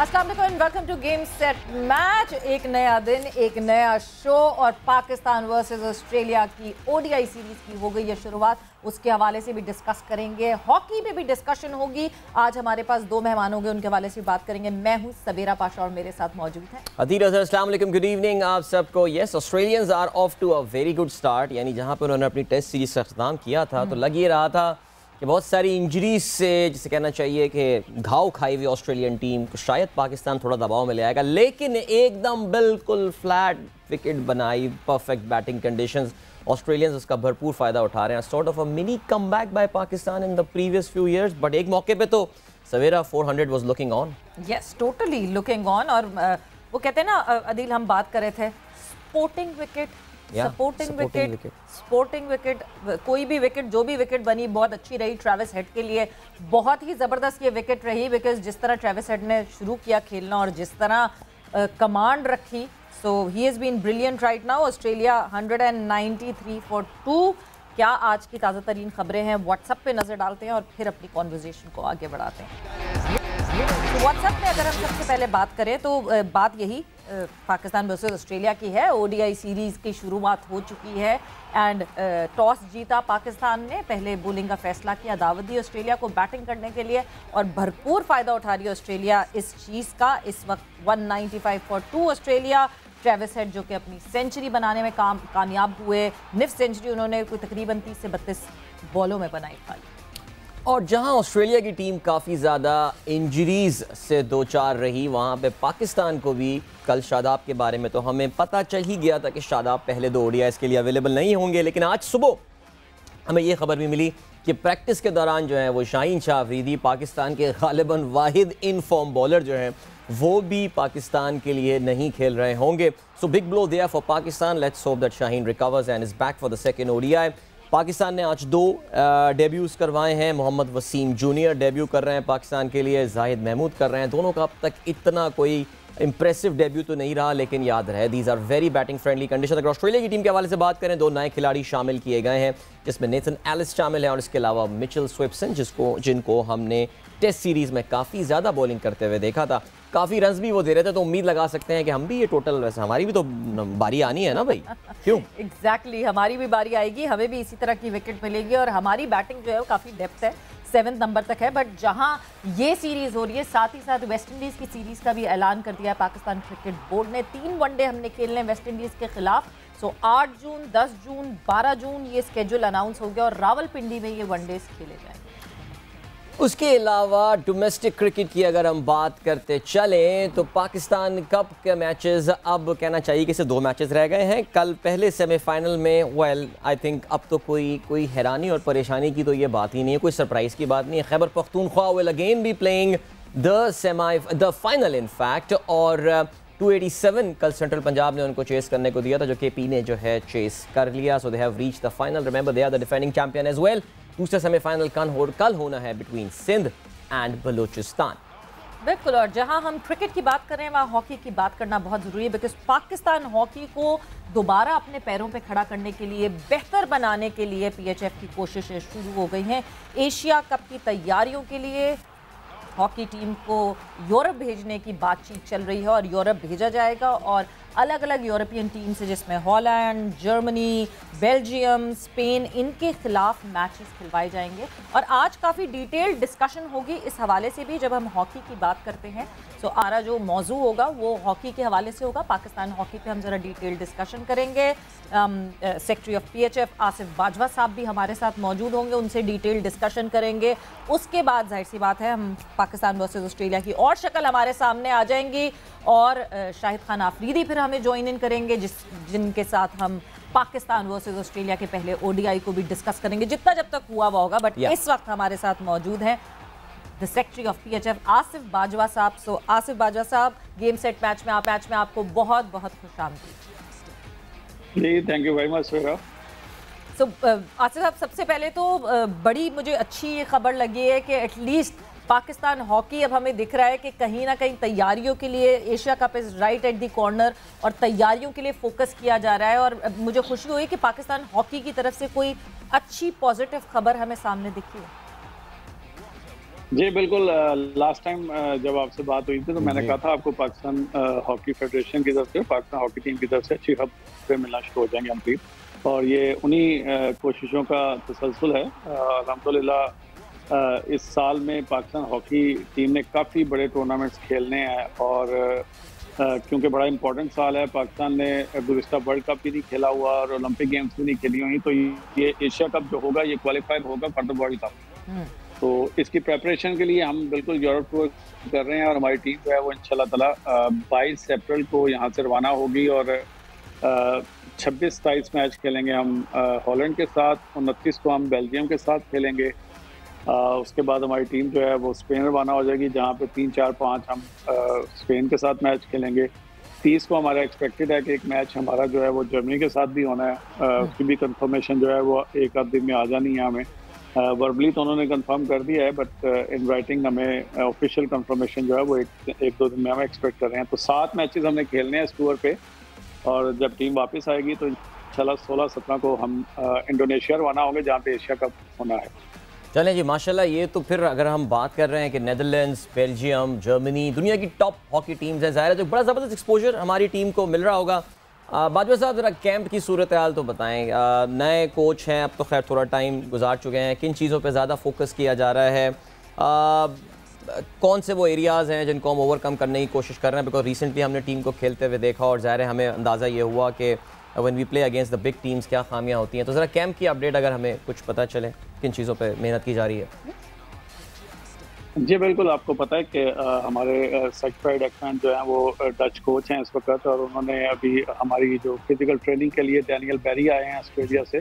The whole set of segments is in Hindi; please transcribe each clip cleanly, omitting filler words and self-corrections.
अस्सलाम वालेकुम and welcome to Game set Match. एक नया दिन, एक नया शो और पाकिस्तान वर्सेस ऑस्ट्रेलिया की ओडीआई सीरीज की हो गई है शुरुआत। उसके हवाले से भी डिस्कस करेंगे, हॉकी में भी डिस्कशन होगी। आज हमारे पास दो मेहमान होंगे, उनके हवाले से बात करेंगे। मैं हूं सबेरा पाशा और मेरे साथ मौजूद है अदील अजहर। अस्सलाम वालेकुम, गुड इवनिंग आप सबको। Yes, Australians are off to a very good start. यानी जहां पर उन्होंने अपनी टेस्ट सीरीज का अख्ताम किया था तो लग ये रहा था कि बहुत सारी इंजरीज से, जिसे कहना चाहिए कि घाव खाई हुई ऑस्ट्रेलियन टीम को शायद पाकिस्तान थोड़ा दबाव में ले आएगा, लेकिन एकदम बिल्कुल फ्लैट विकेट बनाई, परफेक्ट बैटिंग कंडीशंस। ऑस्ट्रेलियंस उसका भरपूर फ़ायदा उठा रहे हैं। Sort of a mini comeback by Pakistan in the previous few years, but एक मौके पे तो सवेरा 400 was looking on. Yes, totally looking on. और वो कहते हैं ना अदील, हम बात कर रहे थे स्पोर्टिंग विकेट, स्पोर्टिंग विकेट, कोई भी विकेट, जो भी विकेट बनी बहुत अच्छी रही ट्रेविस हेड के लिए। बहुत ही ज़बरदस्त ये विकेट रही, बिकॉज जिस तरह ट्रेविस हेड ने शुरू किया खेलना और जिस तरह कमांड रखी, so he has been brilliant right now. Australia 193 for 2। क्या आज की ताज़ा तरीन खबरें हैं, व्हाट्सएप पे नज़र डालते हैं और फिर अपनी कॉन्वर्जेशन को आगे बढ़ाते हैं। व्हाट्सएप में अगर हम सबसे पहले बात करें तो बात यही पाकिस्तान वर्सेस ऑस्ट्रेलिया की है। ओडीआई सीरीज़ की शुरुआत हो चुकी है एंड टॉस जीता पाकिस्तान ने, पहले बॉलिंग का फैसला किया, दावत दी ऑस्ट्रेलिया को बैटिंग करने के लिए और भरपूर फ़ायदा उठा रही है ऑस्ट्रेलिया इस चीज़ का। इस वक्त 195 फॉर 2 ऑस्ट्रेलिया। ट्रेविस हेड जो कि अपनी सेंचुरी बनाने में कामयाब हुए, निफ सेंचुरी उन्होंने कोई तकरीबन 30 से 32 बॉलों में बनाई खाली। और जहां ऑस्ट्रेलिया की टीम काफ़ी ज़्यादा इंजरीज से दो चार रही, वहां पे पाकिस्तान को भी कल शादाब के बारे में तो हमें पता चल ही गया था कि शादाब पहले दो ओडीआईज़ के लिए अवेलेबल नहीं होंगे, लेकिन आज सुबह हमें ये खबर भी मिली कि प्रैक्टिस के दौरान जो है वो शाहीन शाह अफरीदी, पाकिस्तान के गालिबन वाहिद इन फॉर्म बॉलर जो हैं, वो भी पाकिस्तान के लिए नहीं खेल रहे होंगे। So big blow there for Pakistan. Let's hope that Shaheen recovers and is back for the second ODI. Pakistan ने आज दो डेब्यूज़ करवाए हैं। मोहम्मद वसीम जूनियर डेब्यू कर रहे हैं पाकिस्तान के लिए, जाहिद महमूद कर रहे हैं। दोनों का अब तक इतना कोई इंप्रेसिव डेब्यू तो नहीं रहा, लेकिन याद रहे these are very batting friendly condition. अगर ऑस्ट्रेलिया की टीम के हवाले से बात करें, दो नए खिलाड़ी शामिल किए गए हैं, जिसमें नेथन एलिस शामिल है और इसके अलावा मिचेल स्विप्सन, जिनको हमने टेस्ट सीरीज़ में काफ़ी ज़्यादा बॉलिंग करते हुए देखा था। काफ़ी रन्स भी वो दे रहे थे, तो उम्मीद लगा सकते हैं कि हम भी ये टोटल, वैसे हमारी भी तो बारी आनी है ना भाई, क्यों? एग्जैक्टली, हमारी भी बारी आएगी, हमें भी इसी तरह की विकेट मिलेगी और हमारी बैटिंग जो है वो काफ़ी डेप्थ है, 7th नंबर तक है। बट जहां ये सीरीज़ हो रही है, साथ ही साथ वेस्ट इंडीज़ की सीरीज़ का भी ऐलान कर दिया है पाकिस्तान क्रिकेट बोर्ड ने। 3 वनडे हमने खेलने वेस्ट इंडीज़ के खिलाफ। सो 8 जून, 10 जून, 12 जून ये स्केड्यूल अनाउंस हो गया और रावलपिंडी में ये वनडेज खेले जाएंगे। उसके अलावा डोमेस्टिक क्रिकेट की अगर हम बात करते चलें तो पाकिस्तान कप के मैचेस, अब कहना चाहिए कि सिर्फ 2 मैचेस रह गए हैं। कल पहले सेमीफाइनल में आई थिंक अब तो कोई हैरानी और परेशानी की तो ये बात ही नहीं है, कोई सरप्राइज़ की बात नहीं है। Khyber Pakhtunkhwa will again be playing the final in fact. और 287 कल सेंट्रल पंजाब ने उनको चेस करने को दिया था, जो केपी ने जो है चेस कर लिया। So they have reached the final. Remember they are the defending champion as well. दूसरा सेमीफाइनल कल होना है बिटवीन सिंध एंड बलूचिस्तान। बिल्कुल, और जहां हम क्रिकेट की बात कर रहे हैं वहाँ हॉकी की बात करना बहुत ज़रूरी है, बिकॉज पाकिस्तान हॉकी को दोबारा अपने पैरों पे खड़ा करने के लिए, बेहतर बनाने के लिए पीएचएफ की कोशिशें शुरू हो गई हैं। एशिया कप की तैयारियों के लिए हॉकी टीम को यूरोप भेजने की बातचीत चल रही है और यूरोप भेजा जाएगा और अलग अलग यूरोपियन टीम से, जिसमें हॉलैंड, जर्मनी, बेल्जियम, स्पेन, इनके खिलाफ मैचेस खिलवाए जाएंगे। और आज काफ़ी डिटेल्ड डिस्कशन होगी इस हवाले से भी, जब हम हॉकी की बात करते हैं। सो आरा जो मौजू होगा वो हॉकी के हवाले से होगा। पाकिस्तान हॉकी पे हम ज़रा डिटेल्ड डिस्कशन करेंगे। Secretary of PHF Asif Bajwa साहब भी हमारे साथ मौजूद होंगे, उनसे डिटेल्ड डिस्कशन करेंगे। उसके बाद जाहिर सी बात है हम पाकिस्तान वर्सेस ऑस्ट्रेलिया की और शक्ल हमारे सामने आ जाएंगी और शाहिद खान आफरीदी फिर हमें ज्वाइन इन करेंगे, जिनके साथ हम पाकिस्तान वर्सेस ऑस्ट्रेलिया के पहले ओडीआई को भी डिस्कस करेंगे, जितना जब तक हुआ होगा। बट इस वक्त हमारे साथ मौजूद हैं the secretary of PHF Asif Bajwa साहब। सो आसिफ बाजवा साहब, गेम सेट मैच में आपको बहुत बहुत खुशामदीद। जी, थैंक यू वेरी मच सवेरा। सो आसिफ साहब, सबसे पहले तो बड़ी मुझे अच्छी ये खबर लगी है कि एटलीस्ट पाकिस्तान हॉकी अब हमें दिख रहा है कि कहीं ना कहीं तैयारियों के लिए Asia cup is right at the corner और तैयारियों के लिए फोकस किया जा रहा है। और मुझे खुशी हुई कि पाकिस्तान हॉकी की तरफ से कोई अच्छी पॉजिटिव खबर हमें सामने दिखी है। जी बिल्कुल। लास्ट टाइम जब आपसे बात हुई थी तो मैंने कहा था आपको पाकिस्तान हॉकी फेडरेशन की तरफ से, पाकिस्तान हॉकी टीम की तरफ से अच्छी खबरें मिलना शुरू हो जाएंगे हम, और ये उन्हीं कोशिशों का तसलसल है। अल्हम्दुलिल्लाह इस साल में पाकिस्तान हॉकी टीम ने काफ़ी बड़े टूर्नामेंट्स खेलने हैं, और क्योंकि बड़ा इंपॉर्टेंट साल है, पाकिस्तान ने गुज़िश्ता वर्ल्ड कप भी नहीं खेला हुआ और ओलंपिक गेम्स भी नहीं खेली हुई, तो ये एशिया कप जो होगा ये क्वालिफाइड होगा फॉर द वर्ल्ड कप। तो इसकी प्रेपरेशन के लिए हम बिल्कुल यूरोप टूर कर रहे हैं, और हमारी टीम जो है वो इंशाल्लाह ताला 22 अप्रैल को यहाँ से रवाना होगी, और 26-27 मैच खेलेंगे हम हॉलैंड के साथ, 29 को हम बेल्जियम के साथ खेलेंगे। उसके बाद हमारी टीम जो है वो स्पेन रवाना हो जाएगी, जहाँ पे 3, 4, 5 हम स्पेन के साथ मैच खेलेंगे। 30 को हमारा एक्सपेक्टेड है कि एक मैच हमारा जो है वो जर्मनी के साथ भी होना है। उसकी भी कंफर्मेशन जो है वो एक आध दिन में आ जानी है हमें। वर्बली तो उन्होंने कंफर्म कर दिया है, बट इन राइटिंग हमें ऑफिशियल कंफर्मेशन जो है वो एक दो दिन में हम एक्सपेक्ट कर रहे हैं। तो 7 मैचेस हमने खेलने हैं इस टूर पे, और जब टीम वापस आएगी तो इंशाल्लाह 16-17 को हम इंडोनेशिया रवाना होंगे, जहाँ पे एशिया कप होना है। चलें जी, माशाल्लाह। ये तो फिर अगर हम बात कर रहे हैं कि नेदरलैंड्स, बेल्जियम, जर्मनी दुनिया की टॉप हॉकी टीम्स हैं, ज़ाहिर है जो बड़ा ज़बरदस्त एक्सपोजर हमारी टीम को मिल रहा होगा। बाजवा साहब, ज़रा कैंप की सूरत हाल तो बताएं। नए कोच हैं, अब तो खैर थोड़ा टाइम गुजार चुके हैं, किन चीज़ों पे ज़्यादा फोकस किया जा रहा है? कौन से वो एरियाज़ हैं जिनको हम ओवरकम करने की कोशिश कर रहे हैं? बिकॉज रिसेंटली हमने टीम को खेलते हुए देखा, और ज़ाहिर है हमें अंदाज़ा ये हुआ कि when we play against the big teams क्या खामियां होती हैं। तो ज़रा कैंप की अपडेट अगर हमें कुछ पता चले, किन चीज़ों पे मेहनत की जा रही है? जी बिल्कुल, आपको पता है कि हमारे सर्टिफाइड एक्सपर्ट जो हैं वो डच कोच हैं इस वक्त, और उन्होंने अभी हमारी जो फिजिकल ट्रेनिंग के लिए डैनियल बेरी आए हैं ऑस्ट्रेलिया से।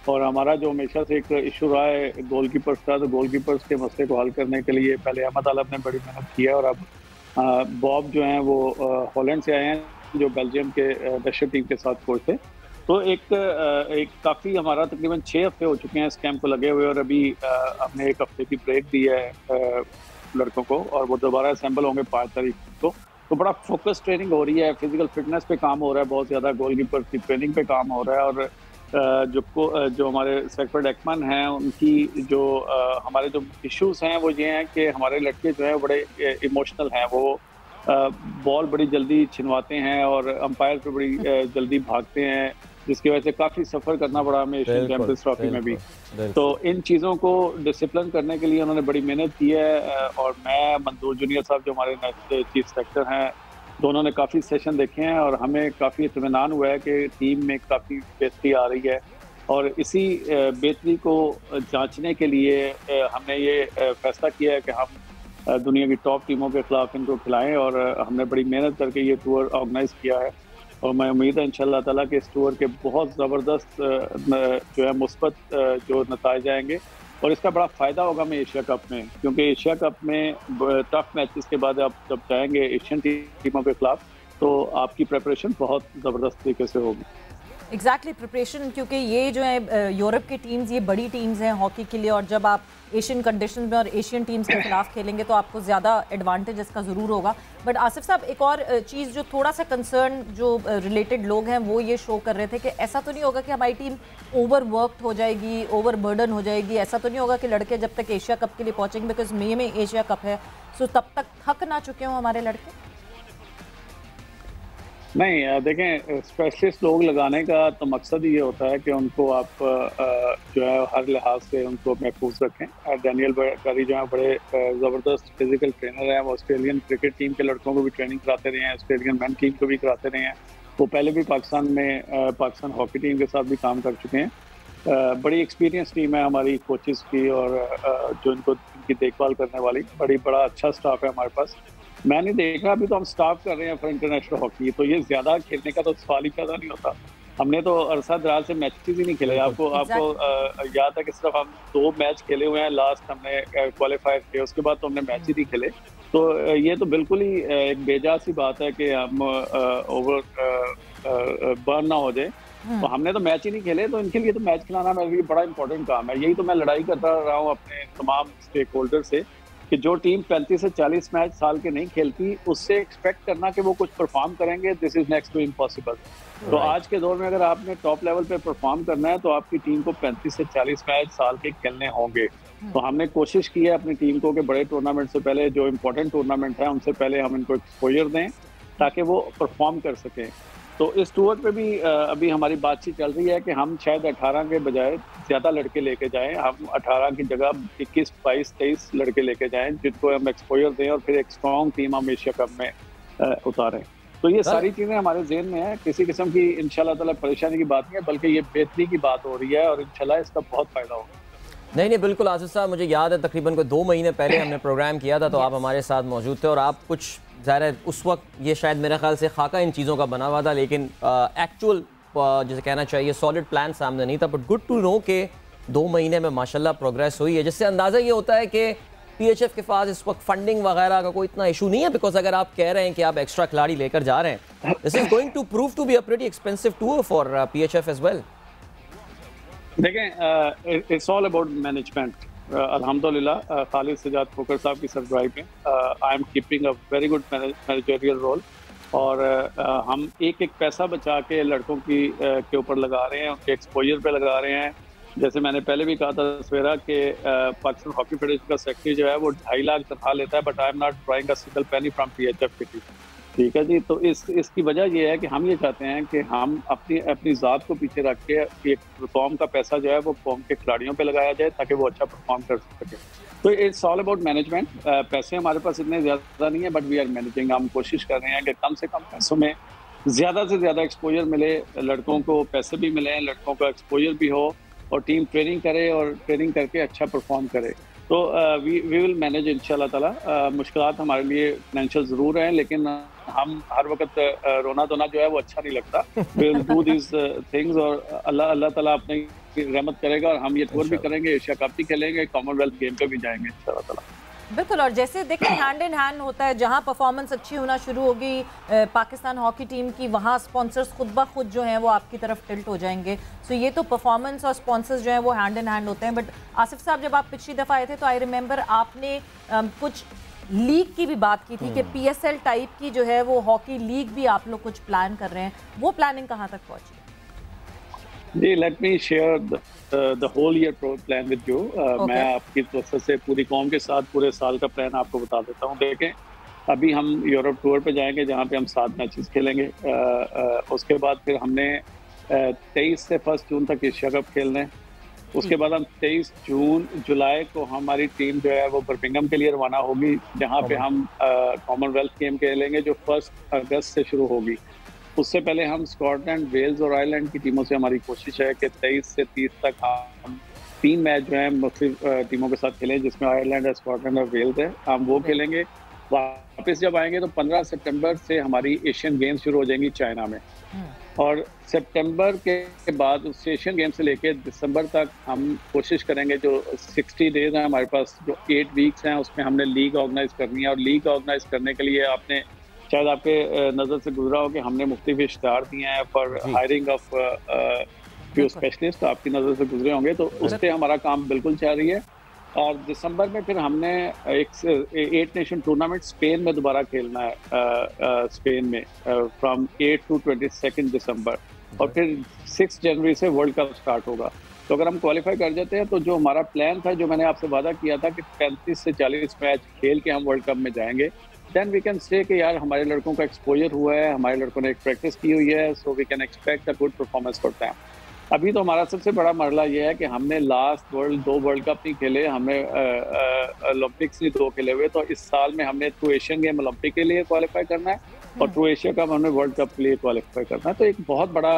और हमारा जो हमेशा से एक इशू रहा है गोलकीपर्स का, तो गोलकीपर्स के मसले को हल करने के लिए पहले अहमद आलम ने बड़ी मेहनत की है, और अब बॉब जो हैं वो हॉलैंड से आए हैं, जो बेल्जियम के डच टीम के साथ कोच थे। तो एक काफ़ी हमारा तकरीबन 6 हफ्ते हो चुके हैं इस कैंप को लगे हुए, और अभी हमने 1 हफ्ते की ब्रेक दी है लड़कों को, और वो दोबारा असेंबल होंगे 5 तारीख को। तो बड़ा फोकस ट्रेनिंग हो रही है, फिजिकल फिटनेस पे काम हो रहा है बहुत ज़्यादा, गोलकीपर की ट्रेनिंग पे काम हो रहा है, और जो हमारे सेक्टर एक्मन हैं उनकी जो हमारे जो इश्यूज हैं वो ये हैं कि हमारे लड़के जो हैं बड़े इमोशनल हैं। वो बॉल बड़ी जल्दी छिनवाते हैं और अंपायर पे बड़ी जल्दी भागते हैं, जिसकी वजह से काफ़ी सफ़र करना पड़ा हमें एशियन चैंपियंस ट्रॉफी में भी। तो इन चीज़ों को डिसिप्लिन करने के लिए उन्होंने बड़ी मेहनत की है, और मैं, मंजूर जूनियर साहब जो हमारे चीफ सेलेक्टर हैं, दोनों ने काफ़ी सेशन देखे हैं, और हमें काफ़ी इत्मीनान हुआ है कि टीम में काफ़ी बेहतरी आ रही है। और इसी बेहतरी को जांचने के लिए हमने ये फैसला किया है कि हम दुनिया की टॉप टीमों के खिलाफ इनको खिलाएं, और हमने बड़ी मेहनत करके ये टूर ऑर्गेनाइज किया है। और मैं उम्मीद है इंशाल्लाह ताला कि इस टूर के बहुत ज़बरदस्त जो है मुस्बत जो नताइज आएंगे, और इसका बड़ा फ़ायदा होगा हमें एशिया कप में, क्योंकि एशिया कप में टफ मैचेस के बाद आप जब जाएंगे एशियन टीमों के खिलाफ, तो आपकी प्रिपरेशन बहुत ज़बरदस्त तरीके से होगी। एग्जैक्टली प्रिपरेशन, क्योंकि ये जो है यूरोप की टीम्स ये बड़ी टीम्स हैं हॉकी के लिए, और जब आप एशियन कंडीशन में और एशियन टीम्स के खिलाफ खेलेंगे तो आपको ज़्यादा एडवांटेज इसका ज़रूर होगा। बट आसिफ साहब, एक और चीज़ जो थोड़ा सा कंसर्न जो रिलेटेड लोग हैं वो ये शो कर रहे थे कि ऐसा तो नहीं होगा कि हमारी टीम ओवरवर्कड हो जाएगी, ओवर बर्डन हो जाएगी, ऐसा तो नहीं होगा कि लड़के जब तक एशिया कप के लिए पहुँचेंगे, बिकॉज मई में एशिया कप है, सो तब तक थक ना चुके हों हमारे लड़के? नहीं, देखें, स्पेशलिस्ट लोग लगाने का तो मकसद ही ये होता है कि उनको आप जो है हर लिहाज से उनको महफूज रखें। डैनियल बेरी जो है बड़े ज़बरदस्त फिजिकल ट्रेनर हैं, वो ऑस्ट्रेलियन क्रिकेट टीम के लड़कों को भी ट्रेनिंग कराते रहे हैं, ऑस्ट्रेलियन मेन टीम को भी कराते रहे हैं। वो पहले भी पाकिस्तान में पाकिस्तान हॉकी टीम के साथ भी काम कर चुके हैं। बड़ी एक्सपीरियंस टीम है हमारी कोचेस की, और जो इनकी देखभाल करने वाली बड़ा अच्छा स्टाफ है हमारे पास। मैं नहीं देख रहा, अभी तो हम स्टाफ कर रहे हैं फॉर इंटरनेशनल हॉकी, तो ये ज्यादा खेलने का तो सवाल ही पैदा नहीं होता। हमने तो अरसा दराज से मैचेस ही नहीं खेले। आपको याद है कि सिर्फ हम 2 मैच खेले हुए हैं, लास्ट हमने क्वालिफाई किया, उसके बाद तो हमने मैच ही नहीं खेले। तो ये तो बिल्कुल ही एक बेजा सी बात है कि हम ओवर बर्न ना हो जाए। तो हमने तो मैच ही नहीं खेले, तो इनके लिए तो मैच खिलाना मेरे लिए बड़ा इंपॉर्टेंट काम है। यही तो मैं लड़ाई करता रहा हूँ अपने तमाम स्टेक होल्डर से कि जो टीम 35 से 40 मैच साल के नहीं खेलती, उससे एक्सपेक्ट करना कि वो कुछ परफॉर्म करेंगे, this is next to impossible. तो आज के दौर में अगर आपने टॉप लेवल पे परफॉर्म करना है तो आपकी टीम को 35 से 40 मैच साल के खेलने होंगे। तो हमने कोशिश की है अपनी टीम को कि बड़े टूर्नामेंट से पहले जो इम्पोर्टेंट टूर्नामेंट है उनसे पहले हम इनको एक्सपोजर दें ताकि वो परफॉर्म कर सकें। तो इस टूर पे भी अभी हमारी बातचीत चल रही है कि हम शायद 18 के बजाय ज़्यादा लड़के लेके जाएं, हम 18 की जगह 21, 22, 23 लड़के लेके जाएं जिनको हम एक्सपोजर दें और फिर एक स्ट्रॉन्ग टीम हम एशिया कप में उतारें। तो ये सारी चीज़ें हमारे ज़हन में है, किसी किस्म की इंशाल्लाह ताला परेशानी की बात नहीं है, बल्कि ये बेहतरी की बात हो रही है और इंशाल्लाह इसका बहुत फ़ायदा होगा। नहीं बिल्कुल आसिफ साहब, मुझे याद है तकरीबन को 2 महीने पहले हमने प्रोग्राम किया था तो आप हमारे साथ मौजूद थे और आप कुछ ज़ाहिर है उस वक्त ये शायद मेरे ख्याल से खाका इन चीज़ों का बना हुआ था, लेकिन एक्चुअल जैसे कहना चाहिए सॉलिड प्लान सामने नहीं था। बट गुड टू नो कि 2 महीने में माशाल्लाह प्रोग्रेस हुई है, जिससे अंदाज़ा ये होता है कि PHF के पास इस वक्त फंडिंग वगैरह का कोई इतना इशू नहीं है। बिकॉज अगर आप कह रहे हैं कि आप एक्स्ट्रा खिलाड़ी लेकर जा रहे हैं, this is going to prove to be a pretty expensive tour for PHF as well. देखें, इट्स ऑल अबाउट मैनेजमेंट। अल्हम्दुलिल्लाह खालिद सजाद खोकर साहब की सरबराही में I am keeping a very good managerial role और हम एक एक पैसा बचा के लड़कों की के ऊपर लगा रहे हैं, उनके एक्सपोजर पे लगा रहे हैं। जैसे मैंने पहले भी कहा था सवेरा कि पाकिस्तान हॉकी फेडरेशन का सेक्रेटरी जो है वो 2.5 लाख तनख्वाह लेता है, but I am not drawing a single penny from PHF की टीम। ठीक है जी, तो इसकी वजह ये है कि हम ये चाहते हैं कि हम अपनी ज़ात को पीछे रख के एक कौम का पैसा जो है वो कौम के खिलाड़ियों पे लगाया जाए ताकि वो अच्छा परफॉर्म कर सके। तो इट्स ऑल अबाउट मैनेजमेंट। पैसे हमारे पास इतने ज़्यादा नहीं है, बट वी आर मैनेजिंग। हम कोशिश कर रहे हैं कि कम से कम पैसों में ज़्यादा से ज़्यादा एक्सपोजर मिले, लड़कों को पैसे भी मिले, लड़कों का एक्सपोजर भी हो और टीम ट्रेनिंग करे और ट्रेनिंग करके अच्छा परफॉर्म करे। तो वी विल मैनेज इंशाल्लाह ताला। मुश्किलात हमारे लिए फाइनेंशियल ज़रूर हैं, लेकिन हम हर वक्त रोना धोना जो है वो अच्छा नहीं लगता। We will do this things और अल्लाह ताला अपनी रहमत करेगा और हम ये टूर भी करेंगे, एशिया कप भी खेलेंगे, कॉमनवेल्थ गेम पे भी जाएंगे इंशाल्लाह ताला। बिल्कुल, और जैसे देखें हैंड इन हैंड होता है, जहां परफॉर्मेंस अच्छी होना शुरू होगी पाकिस्तान हॉकी टीम की, वहां स्पॉन्सर्स खुद ब खुद जो हैं वो आपकी तरफ टिल्ट हो जाएंगे। सो ये तो परफॉर्मेंस और स्पॉन्सर्स जो हैं वो हैंड इन हैंड होते हैं। बट आसिफ साहब, जब आप पिछली दफ़ा आए थे तो आई रिमेंबर आपने कुछ लीग की भी बात की थी कि PSL टाइप की जो है वो हॉकी लीग भी आप लोग कुछ प्लान कर रहे हैं, वो प्लानिंग कहाँ तक पहुँची? जी, let me share the whole year plan with you. मैं आपकी तरफ से पूरी कौम के साथ पूरे साल का प्लान आपको बता देता हूँ। देखें, अभी हम यूरोप टूर पे जाएंगे जहाँ पे हम 7 मैचेस खेलेंगे। उसके बाद फिर हमने 23 से 1 जून तक एशिया कप खेलना है। उसके बाद हम 23 जुलाई को हमारी टीम जो है वो बर्मिंघम के लिए रवाना होगी, जहाँ पे हम कॉमनवेल्थ गेम खेलेंगे जो 1 अगस्त से शुरू होगी। उससे पहले हम स्कॉटलैंड, वेल्स और आयरलैंड की टीमों से हमारी कोशिश है कि 23 से 30 तक हम 3 मैच जो हैं मुख्तलिफ टीमों के साथ खेलें, जिसमें आयरलैंड है, स्कॉटलैंड और वेल्स है। हम वो खेलेंगे। वापस जब आएंगे तो 15 सितंबर से हमारी एशियन गेम्स शुरू हो जाएंगी चाइना में, और सितंबर के बाद उस एशियन गेम से लेके दिसंबर तक हम कोशिश करेंगे, जो 60 डेज हैं हमारे पास, जो 8 वीक्स हैं, उसमें हमने लीग ऑर्गेनाइज करनी है। और लीग ऑर्गेनाइज करने के लिए आपने शायद आपके नज़र से गुजरा हो कि हमने मुख्तलिफ इश्तिहार दिए हैं for hiring of few specialist, आपकी नज़र से गुजरे होंगे, तो उस पर हमारा काम बिल्कुल जारी है। और दिसंबर में फिर हमने एक 8 नेशन टूर्नामेंट स्पेन में दोबारा खेलना है, स्पेन में फ्रॉम 8 to 22 दिसंबर, और फिर 6 जनवरी से वर्ल्ड कप स्टार्ट होगा। तो अगर हम क्वालिफाई कर जाते हैं तो जो हमारा प्लान था, जो मैंने आपसे वादा किया था कि 35 से 40 मैच खेल के हम वर्ल्ड कप में जाएंगे, देन वी कैन से कि यार हमारे लड़कों का एक्सपोजर हुआ है, हमारे लड़कों ने एक प्रैक्टिस की हुई है, so we can expect a good performance करते हैं। अभी तो हमारा सबसे बड़ा मरला ये है कि हमने लास्ट 2 वर्ल्ड कप नहीं खेले, हमने ओलंपिक्स नहीं 2 खेले हुए, तो इस साल में हमने थ्रू एशियन गेम ओलंपिक के लिए क्वालिफाई करना है और थ्रू एशिया कप हमने वर्ल्ड कप के लिए क्वालिफाई करना है। तो एक बहुत बड़ा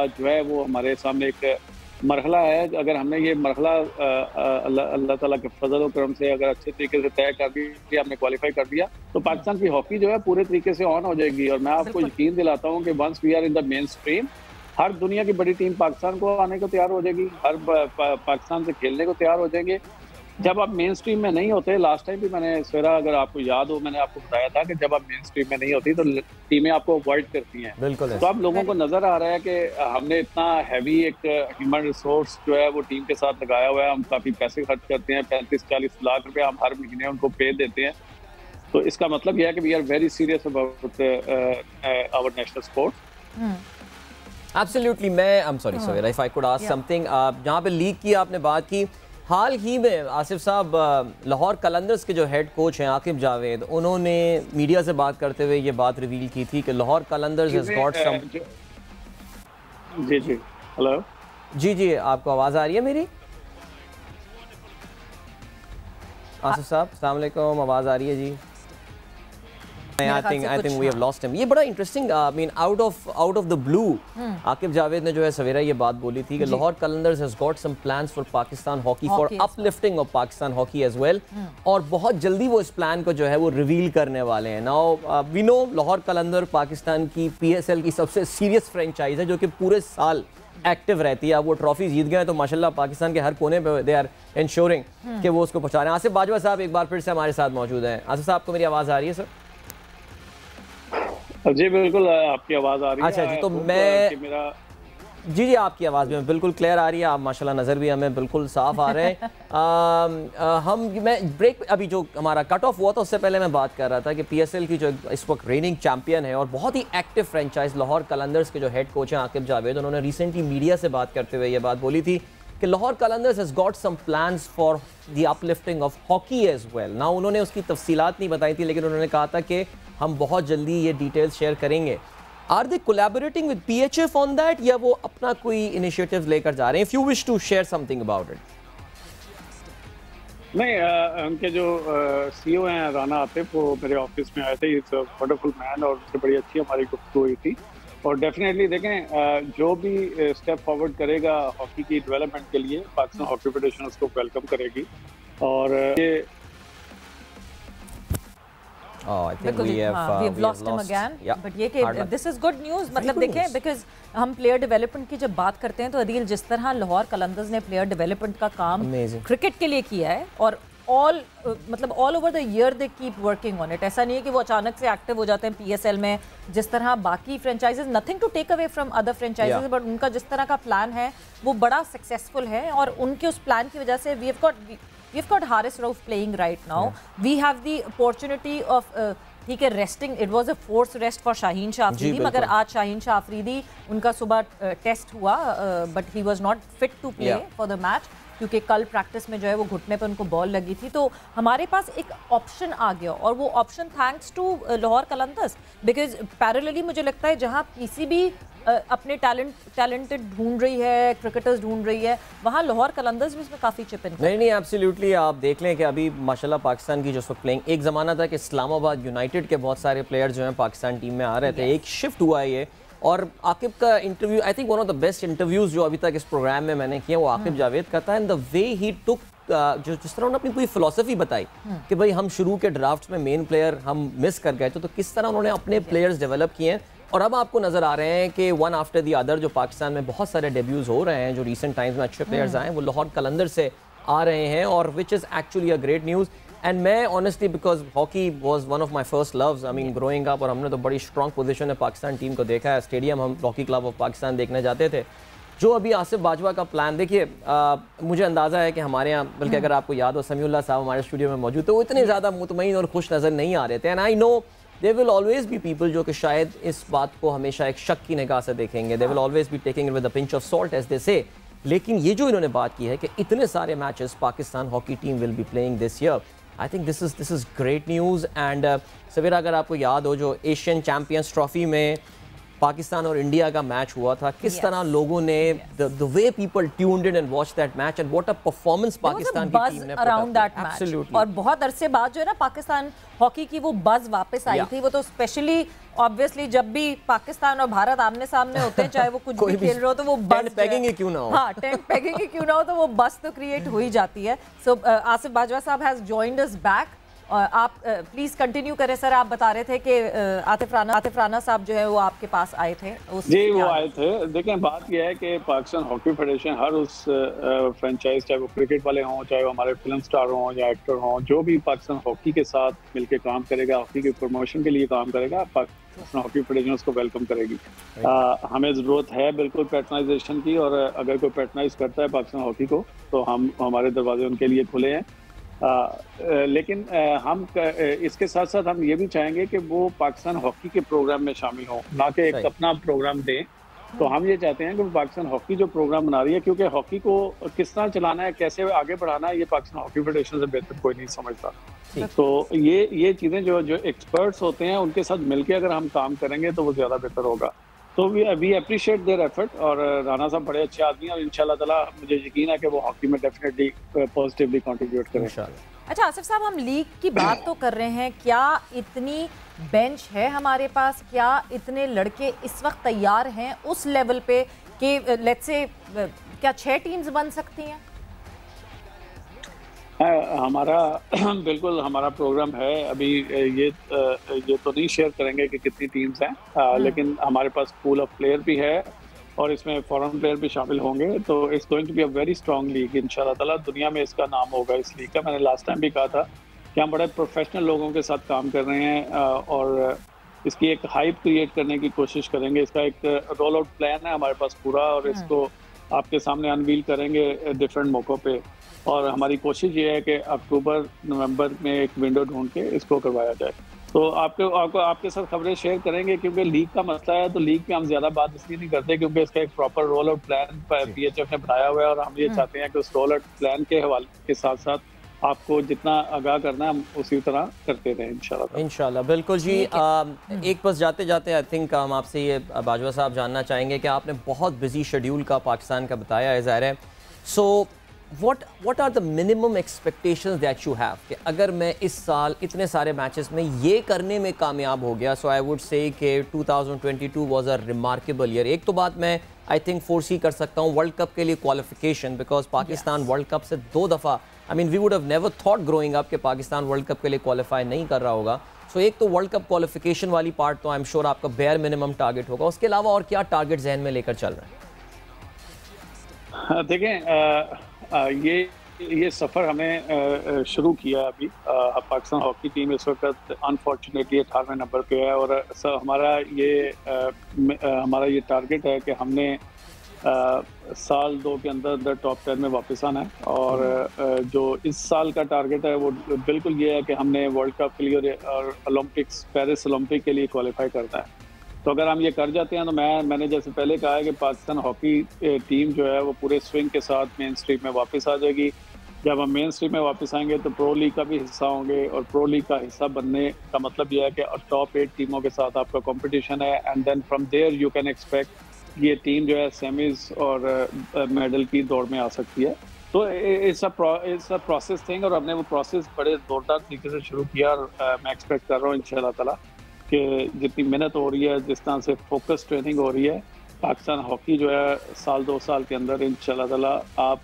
जो है वो हमारे सामने एक मरहला है। अगर हमने ये मरहला अल्लाह ताला के फजल और करम से अगर अच्छे तरीके से तय कर दिया, हमने क्वालिफाई कर दिया, तो पाकिस्तान की हॉकी जो है पूरे तरीके से ऑन हो जाएगी। और मैं आपको यकीन दिलाता हूँ कि once we are in the mainstream, हर दुनिया की बड़ी टीम पाकिस्तान को आने को तैयार हो जाएगी, हर पाकिस्तान से खेलने को तैयार हो जाएंगे। जब आप मेन स्ट्रीम में नहीं होते, लास्ट टाइम भी मैंने सवेरा, अगर आपको याद हो, मैंने आपको बताया था कि जब आप मेन स्ट्रीम में नहीं होती तो टीमें आपको अवॉइड करती हैं। बिल्कुल। तो अब लोगों को नजर आ रहा है कि हमने इतना हैवी एक ह्यूमन रिसोर्स जो है वो टीम के साथ लगाया हुआ है, हम काफी पैसे खर्च करते हैं, 35-40 लाख रुपए हम हर महीने उनको पे देते हैं। तो इसका मतलब यह है कि we are very serious about our national sports. Absolutely. मैं I am sorry Savera, if I could ask something, जहाँ पे लीग की आपने बात की, हाल ही में आसिफ साहब लाहौर कलंदर्स के जो हेड कोच हैं आकिब जावेद, उन्होंने मीडिया से बात करते हुए ये बात रिवील की थी कि Lahore Qalandars has got some. जी जी, हेलो जी जी, आपको आवाज़ आ रही है मेरी? आसिफ साहब अस्सलाम वालेकुम, आवाज़ आ रही है जी? I think we have lost him. ये बड़ा interesting, I mean out of the blue, Aqib Javed ने जो है सवेरा ये बात बोली थी कि Lahore Qalandars has got some plans for Pakistan hockey for uplifting of Pakistan hockey as well, और बहुत जल्दी वो इस प्लान को जो है वो रिवील करने वाले हैं। Now we know लाहौर कलंदर पाकिस्तान की PSL की सबसे सीरियस फ्रेंचाइज है जो कि पूरे साल एक्टिव रहती है। अब वो ट्रॉफी जीत गए तो माशाल्लाह पाकिस्तान के हर कोने पे दे आर इंश्योरिंग कि वो उसको पहुंचा रहे हैं। आसिफ बाजवा साहब एक बार फिर से हमारे साथ मौजूद हैं। आसिफ साहब को मेरी आवाज़ आ रही है सर? जी बिल्कुल, आपकी आवाज़ आ रही है। अच्छा जी, तो मैं मेरा जी आपकी आवाज़ में बिल्कुल क्लियर आ रही है। आप माशाल्लाह नज़र भी हमें बिल्कुल साफ आ रहे हैं। मैं ब्रेक अभी जो हमारा कट ऑफ हुआ था उससे पहले मैं बात कर रहा था कि PSL की जो इस वक्त रेनिंग चैंपियन है और बहुत ही एक्टिव फ्रेंचाइज लाहौर कलंदर्स के जो हेड कोच हैं आकिब जावेद, उन्होंने रिसेंटली मीडिया से बात करते हुए ये बात बोली थी कि Lahore Qalandars has got some plans for the uplifting of hockey as well. ना उन्होंने उसकी तफसीलात नहीं बताई थी, लेकिन उन्होंने कहा था कि हम बहुत जल्दी ये डिटेल्स शेयर करेंगे। Are they collaborating with PHF on that, या वो अपना कोई इनिशिएटिव लेकर जा रहे हैं? If you wish to share something about it. नहीं, उनके जो CEO हैं राना आतिफ, वो मेरे ऑफिस में आए थे। इट्स अ वंडरफुल मैन और उससे बड़ी अच्छी हमारी गुफ्तगू हुई थी। और डेफिनेटली देखें, जो भी स्टेप फॉरवर्ड करेगा हॉकी की डेवलपमेंट के लिए, पाकिस्तान हॉकी फेडरेशन उसको वेलकम करेगी। और ये Oh, I think we have lost him again. But ये कि this is good news. मतलब देखें, because हम प्लेयर डेवलपमेंट की जब बात करते हैं तो अदील, जिस तरह लाहौर कलंदर्स ने प्लेयर डेवलपमेंट का काम क्रिकेट के लिए किया है और मतलब all over the year they keep working on it. ऐसा नहीं है कि वो अचानक से एक्टिव हो जाते हैं PSL में। जिस तरह बाकी franchises, nothing to take away from other franchises, but उनका जिस तरह का प्लान है वो बड़ा सक्सेसफुल है और उनके उस प्लान की वजह से we've got Haris Rauf playing right now. We have the opportunity of ठीक है resting, it was a force rest for Shaheen Shah Afridi, मगर आज शाहीन शाह अफरीदी उनका सुबह टेस्ट हुआ but he was not fit to play for the match, क्योंकि कल प्रैक्टिस में जो है वो घुटने पे उनको बॉल लगी थी। तो हमारे पास एक ऑप्शन आ गया और वो option thanks to Lahore Qalandars, because parallelly मुझे लगता है जहाँ PCB अपने टैलेंटेड ढूंढ रही है, क्रिकेटर्स ढूंढ रही है, वहाँ लाहौर कलंदर्स भी इसमें काफ़ी चिप इन। नहीं एब्सोल्युटली, आप देख लें कि अभी माशाल्लाह पाकिस्तान की जो वक्त प्लेइंग, एक ज़माना था कि इस्लामाबाद यूनाइटेड के बहुत सारे प्लेयर जो हैं पाकिस्तान टीम में आ रहे थे, एक शिफ्ट हुआ है ये। और आकिब का interview, I think one of the best interviews जो अभी तक इस प्रोग्राम में मैंने किया वो आकिब जावेद का था। एंड द वे ही टुक, जो जिस तरह उन्होंने अपनी पूरी फिलॉसफी बताई कि भाई हम शुरू के ड्राफ्ट में मेन प्लेयर हम मिस कर गए थे, तो किस तरह उन्होंने अपने प्लेयर्स डेवलप किए हैं। और अब आपको नज़र आ रहे हैं कि वन आफ्टर दी अदर जो पाकिस्तान में बहुत सारे डेब्यूज़ हो रहे हैं, जो रिसेंट टाइम्स में अच्छे प्लेयर्स आए हैं, वो लाहौर कलंदर से आ रहे हैं, और which is actually a great news. And मैं honestly, because hockey was one of my first loves, I mean growing up, और हमने तो बड़ी स्ट्रॉन्ग पोजीशन में पाकिस्तान टीम को देखा है। स्टेडियम हम हॉकी क्लब ऑफ पाकिस्तान देखने जाते थे। जो अभी आसिफ बाजवा का प्लान, देखिए मुझे अंदाज़ा है कि हमारे यहाँ, बल्कि अगर आपको याद हो, समीउल्लाह साहब हमारे स्टूडियो में मौजूद थे, वो इतने ज़्यादा मुतमईन और खुश नज़र नहीं आ रहे थे। And I know there will always be people जो कि शायद इस बात को हमेशा एक शक की निगाह से देखेंगे। They will always be taking it with a pinch of salt as they say। लेकिन ये जो इन्होंने बात की है कि इतने सारे matches Pakistan hockey team will be playing this year, I think this is great news। and सवेरा, अगर आपको याद हो, जो एशियन चैंपियंस ट्रॉफी में पाकिस्तान और इंडिया का मैच हुआ था, किस तरह लोगों ने the way people tuned in and watched that match and what a performance Pakistan की टीम ने around that match। और बहुत अरसे बाद जो है ना पाकिस्तान हॉकी की वो बज़ वापस आई थी। वो तो स्पेशली ऑब्वियसली जब भी पाकिस्तान और भारत आमने सामने होते हैं, चाहे वो कुछ भी खेल रहे हो, तो वो बज़ पैगिंग ही क्यों ना हो, हाँ टेंट पैगिंग ही क्यों ना हो, तो वो बज़ तो क्रिएट हो ही जाती है। सो आसिफ बाजवा साहब हैज जॉइंड अस बैक। आप प्लीज कंटिन्यू करें सर। आप बता रहे थे कि आतिफ राना साहब जो है वो आपके पास आए थे। जी, वो आए थे। देखें, बात यह है कि पाकिस्तान हॉकी फेडरेशन हर उस फ्रेंचाइज, चाहे वो क्रिकेट वाले हों, चाहे वो हमारे फिल्म स्टार हों या एक्टर हों, जो भी पाकिस्तान हॉकी के साथ मिलकर काम करेगा, हॉकी के प्रमोशन के लिए काम करेगा, पाकिस्तान हॉकी फेडरेशन उसको वेलकम करेगी। हमें ज़रूरत है बिल्कुल पैटर्नाइजेशन की, और अगर कोई पैटर्नाइज करता है पाकिस्तान हॉकी को तो हमारे दरवाजे उनके लिए खुले हैं। लेकिन हम इसके साथ साथ हम ये भी चाहेंगे कि वो पाकिस्तान हॉकी के प्रोग्राम में शामिल हों, ना कि एक अपना प्रोग्राम दें। तो हम ये चाहते हैं कि पाकिस्तान हॉकी जो प्रोग्राम बना रही है, क्योंकि हॉकी को किस तरह चलाना है, कैसे आगे बढ़ाना है, ये पाकिस्तान हॉकी फेडरेशन से बेहतर कोई नहीं समझता। तो ये चीज़ें जो एक्सपर्ट्स होते हैं उनके साथ मिलके अगर हम काम करेंगे तो वो ज़्यादा बेहतर होगा। तो वी अप्रिशिएट देयर एफर्ट, और राना साहब बड़े अच्छे आदमी हैं और इंशाल्लाह ताला मुझे यकीन है कि वो हॉकी में डेफिनेटली पॉजिटिवली कंट्रीब्यूट करेंगे। अच्छा आसिफ साहब, हम लीग की बात तो कर रहे हैं, क्या इतनी बेंच है हमारे पास, क्या इतने लड़के इस वक्त तैयार हैं उस लेवल पे कि लेट्स से क्या 6 टीम्स बन सकती हैं? हमारा बिल्कुल हमारा प्रोग्राम है। अभी ये तो नहीं शेयर करेंगे कि कितनी टीम्स हैं, लेकिन हमारे पास पूल ऑफ प्लेयर भी है और इसमें फॉरेन प्लेयर भी शामिल होंगे। तो it's going to be a very strong league इंशाल्लाह ताला। दुनिया में इसका नाम होगा इस लीग का। मैंने लास्ट टाइम भी कहा था कि हम बड़े प्रोफेशनल लोगों के साथ काम कर रहे हैं और इसकी एक हाइप क्रिएट करने की कोशिश करेंगे। इसका एक रोल आउट प्लान है हमारे पास पूरा, और इसको आपके सामने अनवील करेंगे डिफरेंट मौक़ों पे। और हमारी कोशिश ये है कि अक्टूबर नवंबर में एक विंडो ढूंढ के इसको करवाया जाए। तो आपके साथ खबरें शेयर करेंगे, क्योंकि लीग का मसला है। तो लीग पे हम ज़्यादा बात इसलिए नहीं करते क्योंकि इसका एक proper roll out plan PHF ने बनाया हुआ है, और हम ये चाहते हैं कि उस रोल आउट प्लान के हवाले के साथ साथ आपको जितना आगाह करना है हम उसी तरह करते रहें इंशाल्लाह। बिल्कुल जी। एक बस जाते जाते आई थिंक हम आपसे ये बाजवा साहब जानना चाहेंगे कि आपने बहुत बिजी शेड्यूल का पाकिस्तान का बताया है ज़ाहिर है। सो what are the minimum expectations that you have कि अगर मैं इस साल इतने सारे मैचेस में ये करने में कामयाब हो गया, सो आई वुड से कि 2022 वाज अ रिमार्केबल ईयर। एक तो बात मैं आई थिंक फोरसी कर सकता हूँ वर्ल्ड कप के लिए qualification, because Pakistan World Cup से 2 दफ़ा I mean we would have never thought growing up कि पाकिस्तान वर्ल्ड कप के लिए क्वालिफाई नहीं कर रहा होगा। सो एक तो वर्ल्ड कप क्वालिफिकेशन वाली पार्ट तो आई एम श्योर आपका बेयर मिनिमम टारगेट होगा। उसके अलावा और क्या टारगेट जहन में लेकर चल रहे हैं? देखें, ये सफ़र हमने शुरू किया अभी। पाकिस्तान हॉकी टीम इस वक्त अनफॉर्चुनेटली 18वें नंबर पे है, और हमारा ये टारगेट है कि हमने साल 2 के अंदर टॉप 10 में वापस आना है। और जो इस साल का टारगेट है वो बिल्कुल ये है कि हमने वर्ल्ड कप के लिए और ओलंपिक्स, पेरिस ओलंपिक के लिए क्वालिफाई करना है। तो अगर हम ये कर जाते हैं तो मैंने जैसे पहले कहा है कि पाकिस्तान हॉकी टीम जो है वो पूरे स्विंग के साथ मेन स्ट्रीम में वापस आ जाएगी। जब हम मेन स्ट्रीम में वापस आएंगे तो प्रो लीग का भी हिस्सा होंगे, और प्रो लीग का हिस्सा बनने का मतलब यह है कि टॉप 8 टीमों के साथ आपका कंपटीशन है, and then from there you can expect ये टीम जो है सेमीज और मेडल की दौड़ में आ सकती है। तो इट्स अ प्रोसेस थिंग, और हमने वो प्रोसेस बड़े जोरदार तरीके से शुरू किया, और मैं एक्सपेक्ट कर रहा हूँ इंशाल्लाह ताला कि जितनी मेहनत हो रही है, जिस तरह से फोकस ट्रेनिंग हो रही है, पाकिस्तान हॉकी जो है साल 2 साल के अंदर इंशाल्लाह ताला आप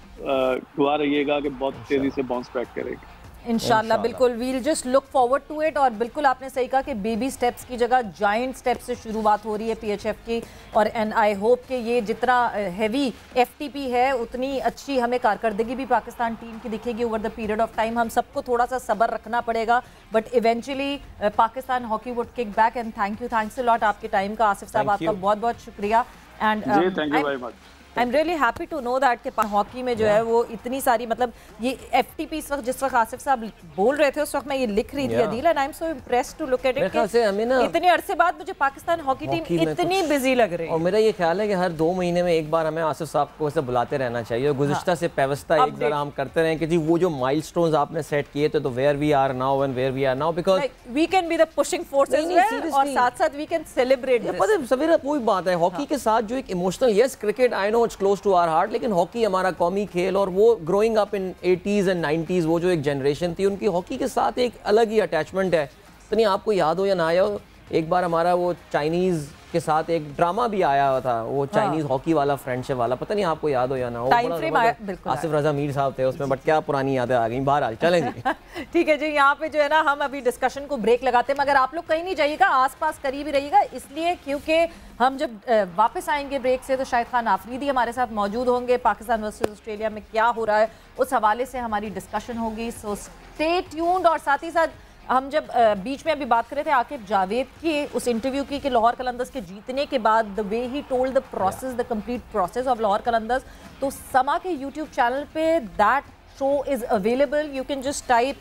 दुआ रहिएगा कि बहुत तेज़ी से बाउंस बैक करेगी इंशाल्लाह। बिल्कुल, we'll just look forward to it. और बिल्कुल आपने सही कहा कि बेबी स्टेप्स की जगह जायंट स्टेप्स से शुरुआत हो रही है PHF की, और एंड आई होप कि ये जितना हैवी FTP है उतनी अच्छी हमें कारकर्दगी भी पाकिस्तान टीम की दिखेगी over the period of time. हम सबको थोड़ा सा सब्र रखना पड़ेगा, but eventually Pakistan hockey would kick back. And thanks a lot आपके टाइम का। आसिफ साहब आपका बहुत बहुत शुक्रिया। And thank you very much. I am really happy to know that कि हॉकी में जो है वो इतनी सारी, मतलब ये FTP इस वक्त जिस वक्त आसिफ साहब बोल रहे थे उस वक्त मैं ये लिख रही थी Adeel, and I am so impressed to look at it. इतने अरसे बाद मुझे पाकिस्तान हॉकी टीम इतनी बिजी लग रही है, और मेरा ये ख्याल है कि हर 2 महीने में एक बार हमें आसिफ साहब को ऐसे बुलाते रहना चाहिए। गुज़िश्ता से पेवस्ता एक बार हम करते रहे कि जी वो जो माइलस्टोन्स आपने सेट किए थे, तो where we are now and where we are now, because we can be the pushing force as well, और साथ-साथ वी कैन सेलिब्रेट दिस। पता है सवेरा कोई बात है हॉकी के साथ जो एक emotional, yes cricket I know it's close to our heart, लेकिन हॉकी हमारा कौमी खेल, और वो growing up in 80s and 90s वो जो एक जनरेशन थी उनकी हॉकी के साथ एक अलग ही अटैचमेंट है। तो नहीं आपको याद हो या ना आया हो, एक बार हमारा वो चाइनीज़ के साथ एक ड्रामा भी आया हुआ था, वो चाइनीज़ हॉकी वाला, फ्रेंडशिप वाला, पता नहीं आपको याद हो या ना हो। आसिफ रजा मीर साहब थे उसमें, बट क्या पुरानी यादें आ गई। बहरहाल चलें जी। ठीक है जी, यहाँ पे जो है ना हम अभी डिस्कशन को ब्रेक लगाते हैं, मगर आप लोग कहीं नहीं जाइएगा, आसपास करीब ही रहिएगा, इसलिए क्योंकि हम जब वापस आएंगे ब्रेक से तो शाहिद खान आफरीदी हमारे साथ मौजूद होंगे। पाकिस्तान वर्सेस ऑस्ट्रेलिया में क्या हो रहा है उस हवाले से हमारी डिस्कशन होगी, सो स्टे ट्यून्ड। और साथ ही साथ हम जब बीच में अभी बात कर रहे थे आकिब जावेद की उस इंटरव्यू की कि लाहौर कलंदर्स के जीतने के बाद the way he told the process, the complete process of Lahore Qalandars, तो समा के यूट्यूब चैनल पे that show is available. You can just type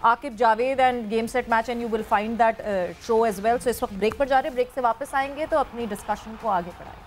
Aqib Javed and game set match and you will find that show as well. So इस वक्त ब्रेक पर जा रहे हैं, ब्रेक से वापस आएंगे तो अपनी डिस्कशन को आगे बढ़ाएंगे।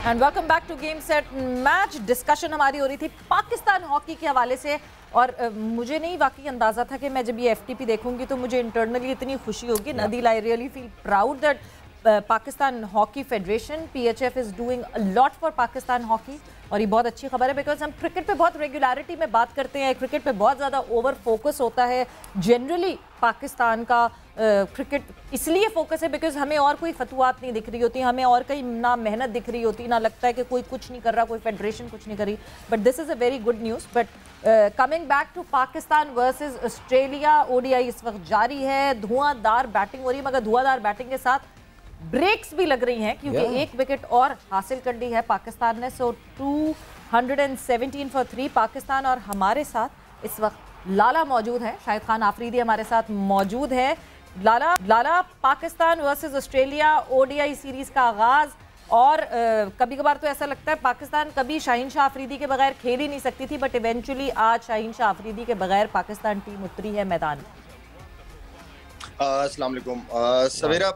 And welcome back to Game set Match. Discussion हमारी हो रही थी पाकिस्तान हॉकी के हवाले से, और मुझे नहीं वाकई अंदाज़ा था कि मैं जब ये एफटीपी देखूंगी तो मुझे इंटरनली इतनी खुशी होगी। Nadeel, I really feel proud that Pakistan hockey federation PHF is doing a lot for Pakistan hockey, और ये बहुत अच्छी खबर है बिकॉज हम क्रिकेट पे बहुत रेगुलरिटी में बात करते हैं, क्रिकेट पे बहुत ज़्यादा ओवर फोकस होता है। जनरली पाकिस्तान का क्रिकेट इसलिए फोकस है बिकॉज हमें और कोई फतवात नहीं दिख रही होती, हमें और कहीं ना मेहनत दिख रही होती, ना लगता है कि कोई कुछ नहीं कर रहा, कोई फेडरेशन कुछ नहीं कर रही। But this is a very good news. But coming back to Pakistan versus Australia, ODI इस वक्त जारी है, धुआंधार बैटिंग हो रही है, मगर धुआंधार बैटिंग के साथ ब्रेक्स भी लग रही हैं क्योंकि एक विकेट और हासिल कर ली है पाकिस्तान ने। सो 217 फॉर 3 पाकिस्तान। और हमारे साथ इस वक्त लाला मौजूद है, शाहिद खान आफरीदी हमारे साथ मौजूद है। Lala, Pakistan versus Australia ODI series का आगाज, और कभी कभार तो ऐसा लगता है पाकिस्तान कभी शाहीन शाह अफरीदी के बगैर खेल ही नहीं सकती थी, बट इवेंचुअली आज शाहीन शाह अफरीदी के बगैर पाकिस्तान टीम उतरी है मैदान में। अस्सलाम वालेकुम। सवेरा,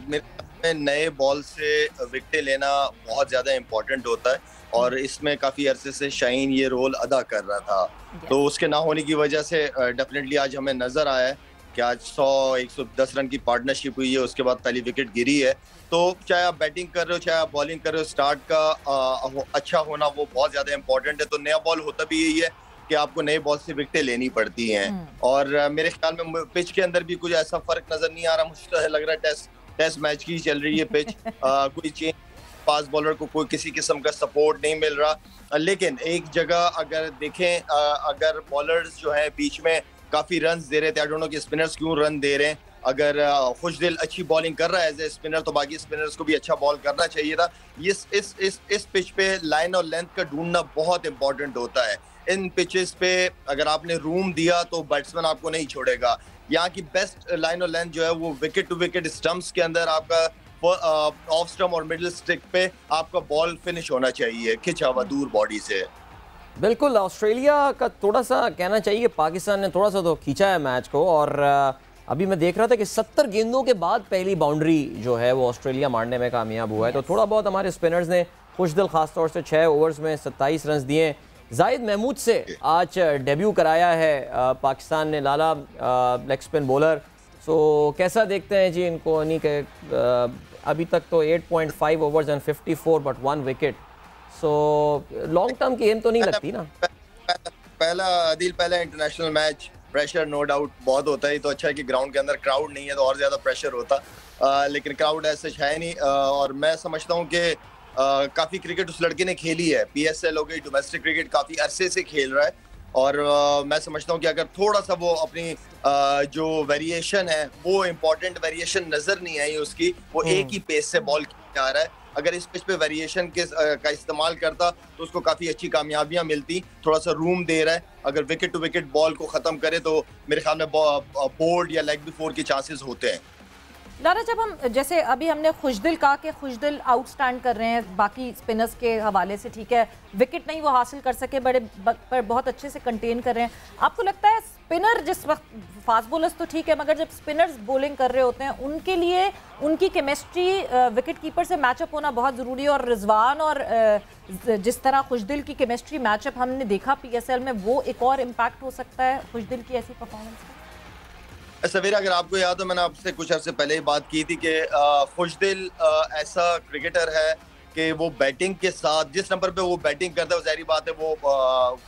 मेरे नए बॉल से विकेट लेना बहुत ज़्यादा इम्पोर्टेंट होता है, और इसमें काफ़ी अरसे से शाहीन ये रोल अदा कर रहा था। तो उसके ना होने की वजह से डेफिनेटली आज हमें नज़र आया है कि आज 100-110 रन की पार्टनरशिप हुई है, उसके बाद पहली विकेट गिरी है। तो चाहे आप बैटिंग कर रहे हो चाहे आप बॉलिंग कर रहे हो, स्टार्ट का अच्छा होना वो बहुत ज़्यादा इंपॉर्टेंट है। तो नया बॉल होता भी यही है कि आपको नए बॉल से विकेटें लेनी पड़ती हैं, और मेरे ख्याल में पिच के अंदर भी कुछ ऐसा फर्क नजर नहीं आ रहा। मुझे तो लग रहा है टेस्ट मैच की चल रही है पिच, कोई चेंज, फास्ट बॉलर को कोई किसी किस्म का सपोर्ट नहीं मिल रहा। लेकिन एक जगह अगर देखें, अगर बॉलर्स जो है बीच में काफी रन दे रहे थे, आई डोंट नो कि स्पिनर्स क्यों रन दे रहे हैं। अगर खुशदिल अच्छी बॉलिंग कर रहा है एज ए स्पिनर, तो बाकी स्पिनर्स को भी अच्छा बॉल करना चाहिए था। इस पिच पे लाइन और लेंथ का ढूंढना बहुत इंपॉर्टेंट होता है। इन पिचेस पे अगर आपने रूम दिया तो बैट्समैन आपको नहीं छोड़ेगा। यहाँ की बेस्ट लाइन और लेंथ जो है वो विकेट टू विकेट स्टंप्स के अंदर आपका ऑफ स्टंप और मिडिल स्टिक पे आपका बॉल फिनिश होना चाहिए, खिंचा हुआ दूर बॉडी से। बिल्कुल, ऑस्ट्रेलिया का थोड़ा सा कहना चाहिए कि पाकिस्तान ने थोड़ा सा तो खींचा है मैच को, और अभी मैं देख रहा था कि 70 गेंदों के बाद पहली बाउंड्री जो है वो ऑस्ट्रेलिया मारने में कामयाब हुआ है। तो थोड़ा बहुत हमारे स्पिनर्स ने खुशदिल खासतौर से 6 ओवर्स में 27 रन दिए। जाहिद महमूद से आज डेब्यू कराया है पाकिस्तान ने लाला, लेग स्पिन बॉलर। सो कैसा देखते हैं जी इनको? नहीं के अभी तक तो 8.5 overs and 54 but 1 wicket. So long term की एम तो नहीं लगती ना। पहला international match, pressure no doubt बहुत होता है। तो अच्छा है कि ग्राउंड के अंदर क्राउड नहीं है, तो और ज्यादा प्रेशर होता। लेकिन क्राउड ऐसे है नहीं, और मैं समझता हूँ कि काफी क्रिकेट उस लड़के ने खेली है। PSL हो गई, डोमेस्टिक क्रिकेट काफी अरसे से खेल रहा है, और मैं समझता हूँ कि अगर थोड़ा सा वो अपनी जो वेरिएशन है, वो इम्पोर्टेंट वेरिएशन नजर नहीं आई उसकी, वो एक ही पेस से बॉल जा रहा है। अगर इस पिच पे वेरिएशन का इस्तेमाल करता तो उसको काफी अच्छी कामयाबियां मिलती। थोड़ा सा रूम दे रहा है, अगर विकेट टू विकेट बॉल को खत्म करे तो मेरे ख्याल में बोर्ड या लेग बिफोर के चांसेस होते हैं। लारा, जब हम जैसे अभी हमने खुशदिल कहा कि खुशदिल आउटस्टैंड कर रहे हैं बाकी स्पिनर्स के हवाले से, ठीक है विकेट नहीं वो हासिल कर सके, पर बहुत अच्छे से कंटेन कर रहे हैं। आपको लगता है स्पिनर जिस वक्त, फास्ट बॉलर्स तो ठीक है, मगर जब स्पिनर्स बॉलिंग कर रहे होते हैं उनके लिए उनकी केमिस्ट्री विकेट कीपर से मैचअप होना बहुत ज़रूरी है, और रिजवान और जिस तरह खुशदिल की केमिस्ट्री मैचअप हमने देखा PSL में, वो एक और इम्पैक्ट हो सकता है खुशदिल की ऐसी परफॉर्मेंस का। सवेरा, अगर आपको याद हो, मैंने आपसे कुछ अर्से पहले ही बात की थी कि खुशदिल ऐसा क्रिकेटर है कि वो बैटिंग के साथ, जिस नंबर पे वो बैटिंग करता है, वो जाहिर बात है वो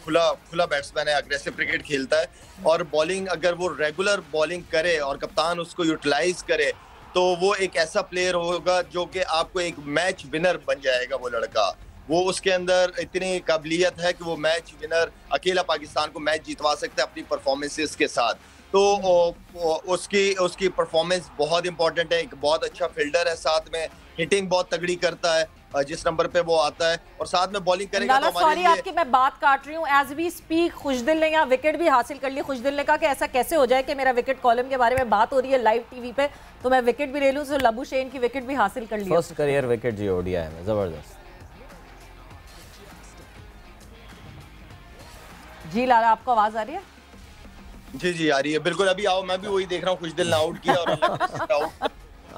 खुला बैट्समैन है, अग्रेसिव क्रिकेट खेलता है। और बॉलिंग अगर वो रेगुलर बॉलिंग करे और कप्तान उसको यूटिलाइज करे तो वो एक ऐसा प्लेयर होगा जो कि आपको एक मैच विनर बन जाएगा। वो लड़का, वो उसके अंदर इतनी काबिलियत है कि वो मैच विनर, अकेला पाकिस्तान को मैच जितवा सकता है अपनी परफॉर्मेंसेस के साथ। तो उसकी परफॉर्मेंस बहुत इंपॉर्टेंट है। एक बहुत अच्छा फील्डर है, साथ में हिटिंग बहुत तगड़ी करता है जिस नंबर पे वो आता है, और साथ में बॉलिंग करेगा तो हमारे लिए। आपकी मैं बात काट रही हूँ, एज वी स्पीक खुशदिल ने यहाँ विकेट भी हासिल कर ली। खुशदिल ने कहा कि ऐसा कैसे हो जाए कि मेरा विकेट कॉलम के बारे में बात हो रही है लाइव टीवी पे तो मैं विकेट भी ले लूं। सो लबुशेन की विकेट भी हासिल कर ली, फर्स्ट करियर विकेट जी ओडीआई में, जबरदस्त। जी लाला, आपको आवाज आ रही है? जी आ रही है, बिल्कुल अभी आओ, मैं भी वही देख रहा हूँ, खुशदिल ने आउट किया और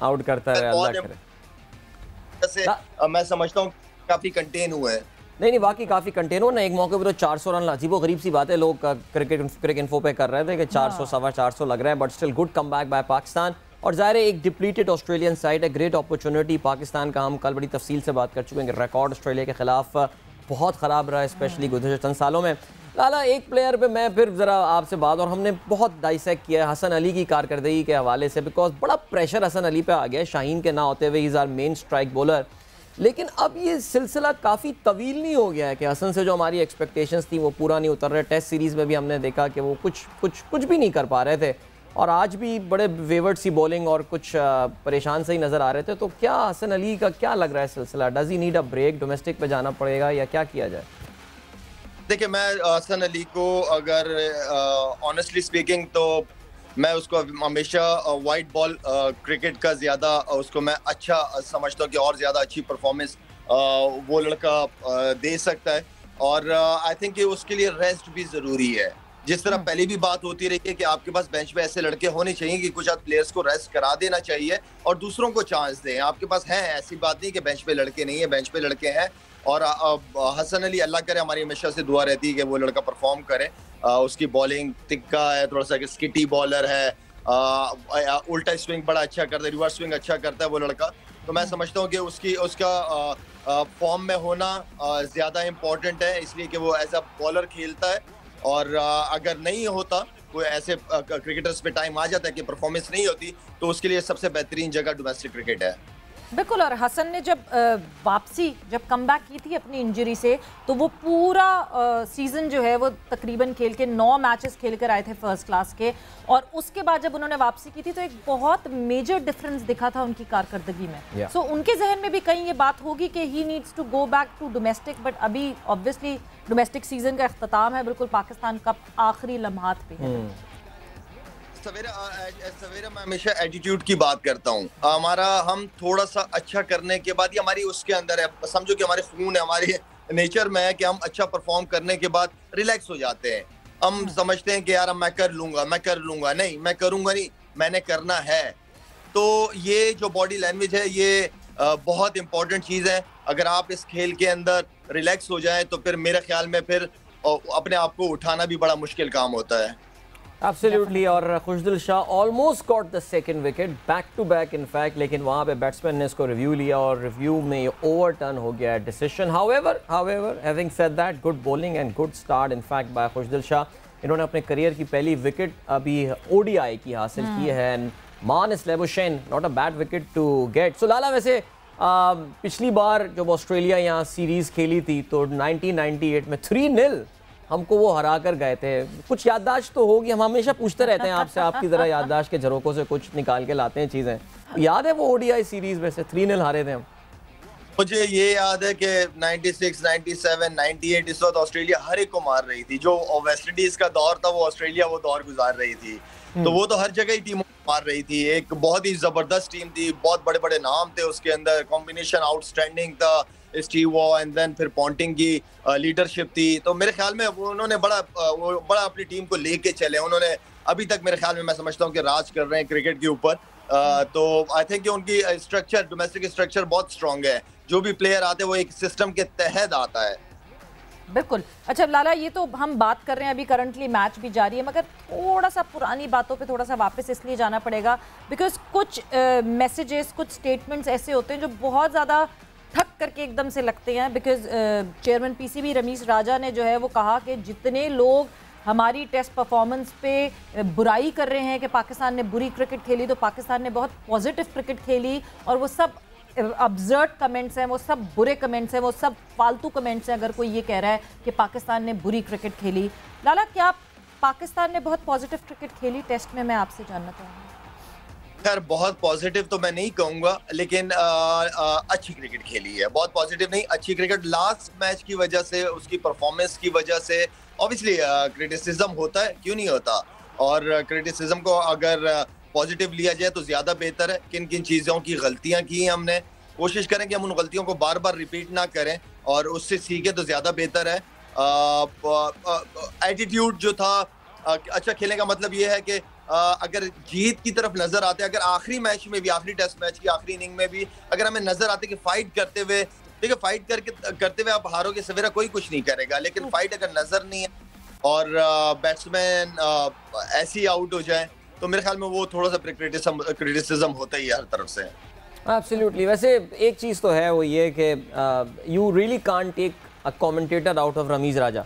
आउट करता है, अल्लाह करे। मैं समझता हूँ काफी कंटेन हुआ है। नहीं बाकी काफी कंटेन हो ना। एक मौके पे तो 400 रन, अजीबो गरीब सी बात है, लोग क्रिकेट इन्फो पे कर रहे थे कि 400 सवा 400 लग रहा है, but still good comeback by Pakistan. और ज़ाहिर है एक डिप्लीटेड ऑस्ट्रेलियन साइड है, ग्रेट अपॉर्चुनिटी पाकिस्तान का। हम कल बड़ी तफसील से बात कर चुके हैं कि रिकॉर्ड ऑस्ट्रेलिया के खिलाफ बहुत ख़राब रहा है, स्पेशली गुज़श्ता चंद सालों में। लाला, एक प्लेयर पे मैं फिर ज़रा आपसे बात, और हमने बहुत डाइसेक्ट किया है हसन अली की कारकर्दगी के हवाले से, बिकॉज बड़ा प्रेशर हसन अली पे आ गया है शाहीन के ना होते हुए। Is our main strike bowler, लेकिन अब ये सिलसिला काफ़ी तवील नहीं हो गया है कि हसन से जो हमारी एक्सपेक्टेशंस थी वो पूरा नहीं उतर रहे। टेस्ट सीरीज़ में भी हमने देखा कि वो कुछ भी नहीं कर पा रहे थे, और आज भी बड़े वेवर्ड सी बॉलिंग और कुछ परेशान से ही नज़र आ रहे थे। तो क्या हसन अली का क्या लग रहा है सिलसिला? Does he need a break? Domestic पे जाना पड़ेगा या क्या किया जाए? देखिए, मैं हसन अली को अगर ऑनेस्टली स्पीकिंग तो मैं उसको हमेशा वाइट बॉल क्रिकेट का ज़्यादा उसको मैं अच्छा समझता हूँ कि और ज़्यादा अच्छी परफॉर्मेंस वो लड़का दे सकता है, और आई थिंक कि उसके लिए रेस्ट भी ज़रूरी है। जिस तरह पहले भी बात होती रही है कि आपके पास बेंच पे ऐसे लड़के होने चाहिए कि कुछ प्लेयर्स को रेस्ट करा देना चाहिए और दूसरों को चांस दें। आपके पास है, ऐसी बात नहीं कि बेंच पे लड़के नहीं है, बेंच पे लड़के हैं। और हसन अली, अल्लाह करे, हमारी हमेशा से दुआ रहती है कि वो लड़का परफॉर्म करे। उसकी बॉलिंग तिक्का है, थोड़ा सा स्किटी बॉलर है, उल्टा स्विंग बड़ा अच्छा करता है, रिवर्स स्विंग अच्छा करता है वो लड़का। तो मैं समझता हूँ कि उसका फॉर्म में होना ज़्यादा इम्पोर्टेंट है, इसलिए कि वो एज अ बॉलर खेलता है। और अगर नहीं होता, कोई ऐसे क्रिकेटर्स पे टाइम आ जाता है कि परफॉर्मेंस नहीं होती, तो उसके लिए सबसे बेहतरीन जगह डोमेस्टिक क्रिकेट है। बिल्कुल। और हसन ने जब वापसी, जब कमबैक की थी अपनी इंजरी से, तो वो पूरा सीज़न जो है वो तकरीबन खेल के 9 मैचेस खेल कर आए थे फर्स्ट क्लास के, और उसके बाद जब उन्होंने वापसी की थी तो एक बहुत मेजर डिफरेंस दिखा था उनकी कारकर्दगी में। सो उनके जहन में भी कहीं ये बात होगी कि he needs to go back to domestic, but अभी ऑब्वियसली डोमेस्टिक सीजन का अख्ताम है, बिल्कुल पाकिस्तान कप आखिरी लम्हात पे है। सवेरा मैं हमेशा एटीट्यूड की बात करता हूँ। हम थोड़ा सा अच्छा करने के बाद, ये हमारी उसके अंदर है, समझो कि हमारे खून है, हमारे नेचर में है कि हम अच्छा परफॉर्म करने के बाद रिलैक्स हो जाते हैं। हम समझते हैं कि यार मैं कर लूंगा, नहीं मैं करूंगा नहीं, मैंने करना है। तो ये जो बॉडी लैंग्वेज है ये बहुत इंपॉर्टेंट चीज़ है। अगर आप इस खेल के अंदर रिलैक्स हो जाए तो फिर मेरे ख्याल में फिर अपने आप को उठाना भी बड़ा मुश्किल काम होता है। एब्सोल्युटली। और Khushdil Shah almost got the second wicket, back to back in fact, लेकिन वहाँ पे बैट्समैन ने इसको रिव्यू लिया और रिव्यू में ये ओवरटर्न हो गया decision. However having said that, good bowling and good start in fact by Khushdil Shah. इन्होंने अपने करियर की पहली विकेट अभी ओडीआई की हासिल की है, and Marnus Labuschagne, not a bad wicket to get. So Lala, वैसे पिछली बार जब ऑस्ट्रेलिया यहाँ सीरीज़ खेली थी तो 1998 में 3-0 हमको वो हरा कर गए थे। कुछ याददाश्त तो होगी, हम हमेशा पूछते रहते हैं आपसे, आपकी ज़रा याददाश्त के झरोकों से कुछ निकाल के लाते हैं चीज़ें। याद है वो ओडीआई सीरीज़ में से 3-0 हारे थे हम? मुझे ये याद है कि 96, 97, 98 इस वक्त ऑस्ट्रेलिया हर एक को मार रही थी। जो वेस्ट इंडीज का दौर था, वो ऑस्ट्रेलिया वो दौर गुजार रही थी। तो वो तो हर जगह ही टीम मार रही थी। एक बहुत ही जबरदस्त टीम थी, बहुत बड़े बड़े नाम थे उसके अंदर, कॉम्बिनेशन आउटस्टैंडिंग था, स्टीव वॉ एंड देन फिर पॉन्टिंग की लीडरशिप थी। तो मेरे ख्याल में उन्होंने बड़ा अपनी टीम को लेके चले। उन्होंने अभी तक मेरे ख्याल में, मैं समझता हूँ कि राज कर रहे हैं क्रिकेट के ऊपर। तो आई थिंक कि उनकी स्ट्रक्चर, डोमेस्टिक स्ट्रक्चर बहुत स्ट्रांग है। जो भी प्लेयर आते हैं वो एक सिस्टम के तहत आता है। बिल्कुल। अच्छा लाला, ये तो हम बात कर रहे हैं, अभी करंटली मैच भी जारी है, मगर थोड़ा सा पुरानी बातों पे थोड़ा सा वापस इसलिए जाना पड़ेगा बिकॉज कुछ मैसेजेस, कुछ स्टेटमेंट्स ऐसे होते हैं जो बहुत ज़्यादा ठक करके एकदम से लगते हैं। बिकॉज चेयरमैन पीसीबी रमीश राजा ने जो है वो कहा कि जितने लोग हमारी टेस्ट परफॉर्मेंस पे बुराई कर रहे हैं कि पाकिस्तान ने बुरी क्रिकेट खेली, तो पाकिस्तान ने बहुत पॉजिटिव क्रिकेट खेली, और वो सब अब्सर्ड कमेंट्स हैं, वो सब बुरे कमेंट्स हैं, वो सब फालतू कमेंट्स हैं अगर कोई ये कह रहा है कि पाकिस्तान ने बुरी क्रिकेट खेली। लाला, क्या पाकिस्तान ने बहुत पॉजिटिव क्रिकेट खेली टेस्ट में, मैं आपसे जानना चाहूँगी। खैर बहुत पॉजिटिव तो मैं नहीं कहूंगा, लेकिन अच्छी क्रिकेट खेली है। बहुत पॉजिटिव नहीं, अच्छी क्रिकेट। लास्ट मैच की वजह से, उसकी परफॉर्मेंस की वजह से ऑब्वियसली क्रिटिसिज्म होता है, क्यों नहीं होता। और क्रिटिसिज्म को अगर पॉजिटिव लिया जाए तो ज्यादा बेहतर है। किन किन चीज़ों की गलतियां की हैं हमने, कोशिश करें कि हम उन गलतियों को बार बार रिपीट ना करें और उससे सीखें तो ज्यादा बेहतर है। एटीट्यूड जो था, अच्छा खेलने का मतलब ये है कि अगर जीत की तरफ नजर आते, अगर आखिरी मैच में भी, आखिरी टेस्ट मैच की आखिरी इनिंग में भी अगर हमें नजर आते कि फाइट करते हुए, देखिए फाइट करते हुए आप हारोगे, सवेरा कोई कुछ नहीं करेगा, लेकिन फाइट अगर नजर नहीं है और बैट्समैन ऐसे ही आउट हो जाए तो मेरे ख्याल में वो थोड़ा सा क्रिटिसिज्म होता ही है हर तरफ से। एब्सोल्युटली। वैसे एक चीज़ तो है, वो ये कि you really can't take a commentator out of Rameez Raja.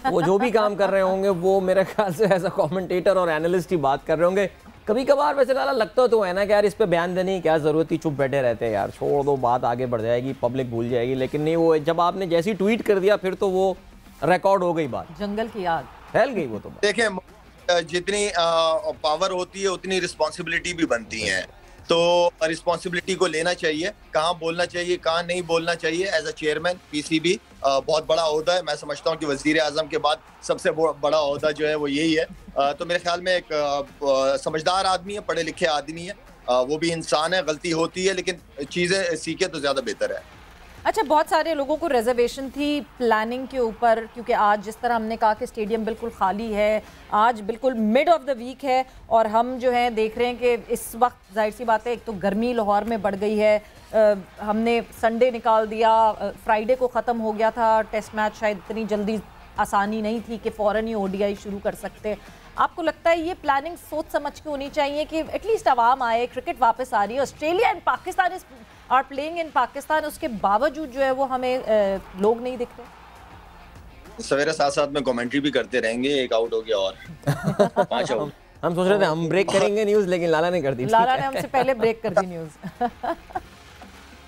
वो जो भी काम कर रहे होंगे वो मेरे ख्याल से एज अ कमेंटेटर और एनालिस्ट ही बात कर रहे होंगे। कभी कभार वैसे लाला लगता तो है ना कि यार इस पे बयान देने की क्या ज़रूरत थी, चुप बैठे रहते हैं यार, छोड़ दो, बात आगे बढ़ जाएगी, पब्लिक भूल जाएगी। लेकिन नहीं, वो जब आपने जैसी ट्वीट कर दिया फिर तो वो रिकॉर्ड हो गई बात, जंगल की आग फैल गई वो तो। देखें, जितनी पावर होती है उतनी रिस्पॉन्सिबिलिटी भी बनती है, तो रिस्पॉन्सिबिलिटी को लेना चाहिए, कहाँ बोलना चाहिए कहाँ नहीं बोलना चाहिए। एज अ चेयरमैन पीसीबी बहुत बड़ा ओहदा है, मैं समझता हूँ कि वजीर आजम के बाद सबसे बड़ा ओहदा जो है वो यही है। तो मेरे ख्याल में एक समझदार आदमी है, पढ़े लिखे आदमी है, वो भी इंसान है, गलती होती है, लेकिन चीज़ें सीखे तो ज़्यादा बेहतर है। अच्छा, बहुत सारे लोगों को रिजर्वेशन थी प्लानिंग के ऊपर, क्योंकि आज जिस तरह हमने कहा कि स्टेडियम बिल्कुल खाली है, आज बिल्कुल मिड ऑफ द वीक है और हम जो है देख रहे हैं कि इस वक्त जाहिर सी बात है, एक तो गर्मी लाहौर में बढ़ गई है, हमने संडे निकाल दिया, फ्राइडे को ख़त्म हो गया था टेस्ट मैच, शायद इतनी जल्दी आसानी नहीं थी कि फ़ौरन ही ओडीआई शुरू कर सकते। आपको लगता है ये प्लानिंग सोच समझ के होनी चाहिए कि एटलीस्ट आवाम आए, क्रिकेट वापस आ रही है, Australia and Pakistan are playing in Pakistan, उसके बावजूद जो है वो हमें लोग नहीं दिख रहे। सवेरे साथ साथ में कमेंट्री भी करते रहेंगे, एक आउट हो गया और 5 आउट। हम सोच रहे थे हम ब्रेक करेंगे न्यूज़, लेकिन लाला ने कर दी। लाला ने हमसे पहले ब्रेक कर दी न्यूज़।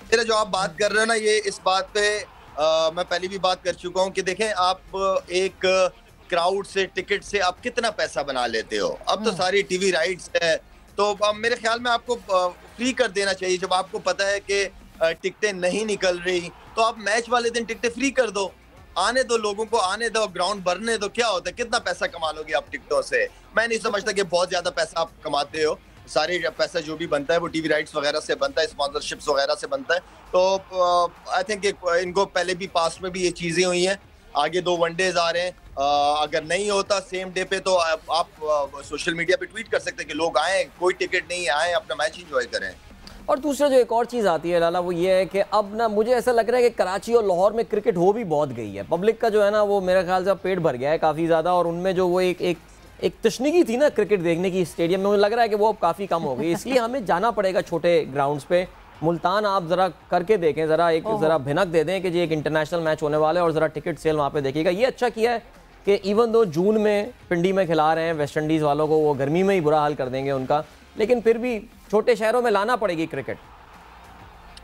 मेरा जो आप बात कर रहे हो ना, ये इस बात पे मैं पहले भी बात कर चुका हूँ कि देखें, आप एक क्राउड से, टिकट से आप कितना पैसा बना लेते हो। अब तो सारी टीवी राइट्स है, तो अब मेरे ख्याल में आपको फ्री कर देना चाहिए। जब आपको पता है कि टिकटें नहीं निकल रही तो आप मैच वाले दिन टिकटें फ्री कर दो, आने दो, लोगों को आने दो, ग्राउंड भरने दो। क्या होता है, कितना पैसा कमा लोगे आप टिकटों से? मैं नहीं समझता कि बहुत ज्यादा पैसा आप कमाते हो। सारे पैसा जो भी बनता है वो टीवी राइट्स वगैरह से बनता है, स्पॉन्सरशिप्स वगैरह से बनता है। तो आई थिंक इनको पहले भी पास्ट में भी ये चीजें हुई हैं, आगे 2 वनडेज आ रहे हैं, अगर नहीं होता सेम डे पे तो आप सोशल मीडिया पे ट्वीट कर सकते हैं कि लोग आए, कोई टिकट नहीं आए, अपना मैच एंजॉय करें। और दूसरा जो एक और चीज़ आती है लाला, वो ये है कि अब ना मुझे ऐसा लग रहा है कि कराची और लाहौर में क्रिकेट हो भी बहुत गई है। पब्लिक का जो है ना वो मेरे ख्याल से पेट भर गया है काफ़ी ज़्यादा, और उनमें जो वो एक तशनीगी थी ना क्रिकेट देखने की स्टेडियम में, मुझे लग रहा है कि वो अब काफ़ी कम हो गई। इसलिए हमें जाना पड़ेगा छोटे ग्राउंड्स पे। मुल्तान आप ज़रा करके देखें, ज़रा भिनक दे दें कि जी एक इंटरनेशनल मैच होने वाला है, और ज़रा टिकट सेल वहाँ पे देखिएगा। ये अच्छा किया है कि इवन दो जून में पिंडी में खिला रहे हैं वेस्ट इंडीज़ वालों को, वो गर्मी में ही बुरा हाल कर देंगे उनका, लेकिन फिर भी छोटे शहरों में लाना पड़ेगी क्रिकेट।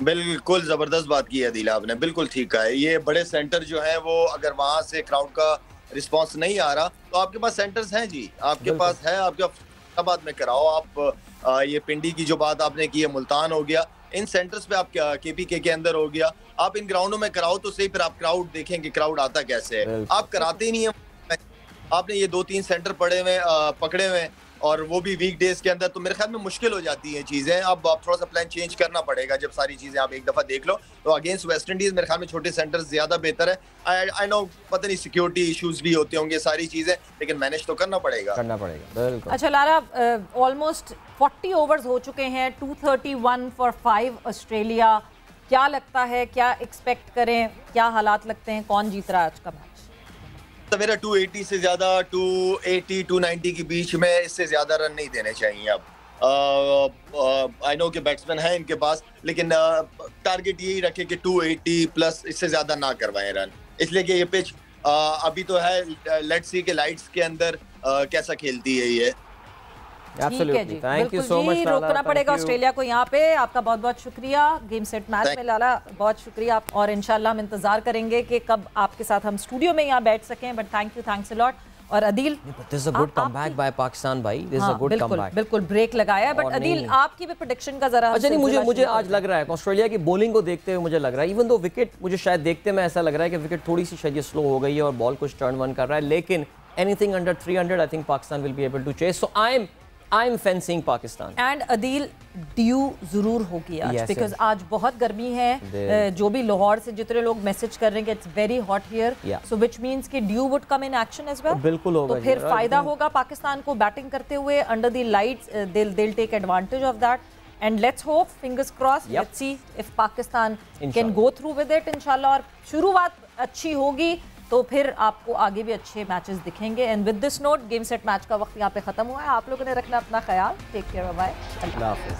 बिल्कुल ज़बरदस्त बात की है दिला आपने, बिल्कुल ठीक है। ये बड़े सेंटर जो है वो अगर वहाँ से क्राउड का रिस्पांस नहीं आ रहा तो आपके पास सेंटर्स हैं जी, आपके पास है, आपके फैसलाबाद में कराओ आप। ये पिंडी की जो बात आपने की है, मुल्तान हो गया, इन सेंटर्स पे आप केपीके के अंदर हो गया, आप इन ग्राउंडों में कराओ तो सही, फिर आप क्राउड देखेंगे क्राउड आता कैसे है। आप कराते ही नहीं है। आपने ये 2-3 सेंटर पकड़े हुए और वो भी वीक डेज के अंदर, तो मेरे ख्याल में मुश्किल हो जाती हैं चीज़ें। अब आप थोड़ा सा प्लान चेंज करना पड़ेगा जब सारी चीज़ें आप एक दफ़ा देख लो। तो अगेंस्ट वेस्ट इंडीज़ मेरे ख्याल में छोटे सेंटर्स ज़्यादा बेहतर है। आई नो पता नहीं सिक्योरिटी इश्यूज भी होते होंगे सारी चीज़ें, लेकिन मैनेज तो करना पड़ेगा। बिल्कुल। अच्छा लाला, ऑलमोस्ट 40 ओवर्स हो चुके हैं, 231 फॉर 5 ऑस्ट्रेलिया। क्या लगता है, क्या एक्सपेक्ट करें, क्या हालात लगते हैं, कौन जीत रहा है आज का मैच? तो मेरा 280 से ज़्यादा, 280 290 के बीच में, इससे ज़्यादा रन नहीं देने चाहिए। अब आई नो कि बैट्समैन है इनके पास, लेकिन टारगेट यही रखे कि 280 प्लस, इससे ज़्यादा ना करवाएं रन, इसलिए कि ये पिच अभी तो है, लेट्स सी के लाइट्स के अंदर कैसा खेलती है ये। ठीक है जी, बिल्कुल जी, रोकना पड़ेगा ऑस्ट्रेलिया को यहाँ पे। आपका बहुत बहुत शुक्रिया गेम सेट मैच में लाला, बहुत शुक्रिया आप, और इंशाल्लाह हम इंतजार करेंगे कि कब आपके साथ हम स्टूडियो में यहाँ बैठ सकें, बट थैंक्स अ लॉट। और Adeel this is a good comeback by Pakistan भाई, this is a good comeback. बिल्कुल ब्रेक लगाया, बट अदील आपकी भी प्रेडिक्शन का जरा। अच्छा नहीं, मुझे आज लग रहा है ऑस्ट्रेलिया की बॉलिंग को देखते हुए मुझे लग रहा है, इवन दो विकेट मुझे शायद देखते में ऐसा लग रहा है कि विकेट थोड़ी सी शायद स्लो हो गई है और बॉल कुछ टर्न वन कर रहा है, लेकिन anything under 300 I think Pakistan will be able to chase, so I am fancying Pakistan. And अदील ड्यू जरूर होगी आज, बिकॉज आज बहुत गर्मी है। जो भी लाहौर से जितने लोग मैसेज कर रहे हैं कि it's very hot here, so which means कि dew would come in action as well. बिल्कुल होगा, तो फिर फायदा होगा पाकिस्तान को बैटिंग करते हुए under the lights, they will take advantage of that and let's hope, fingers crossed, let's see if Pakistan can go through with it इंशाल्लाह। और शुरुआत अच्छी होगी तो फिर आपको आगे भी अच्छे मैचेस दिखेंगे। And with this note, game set match का वक्त यहाँ पे खत्म हुआ है। आप लोगों ने रखना अपना ख्याल। टेक केयर, बाय, अल्लाह हाफिज़।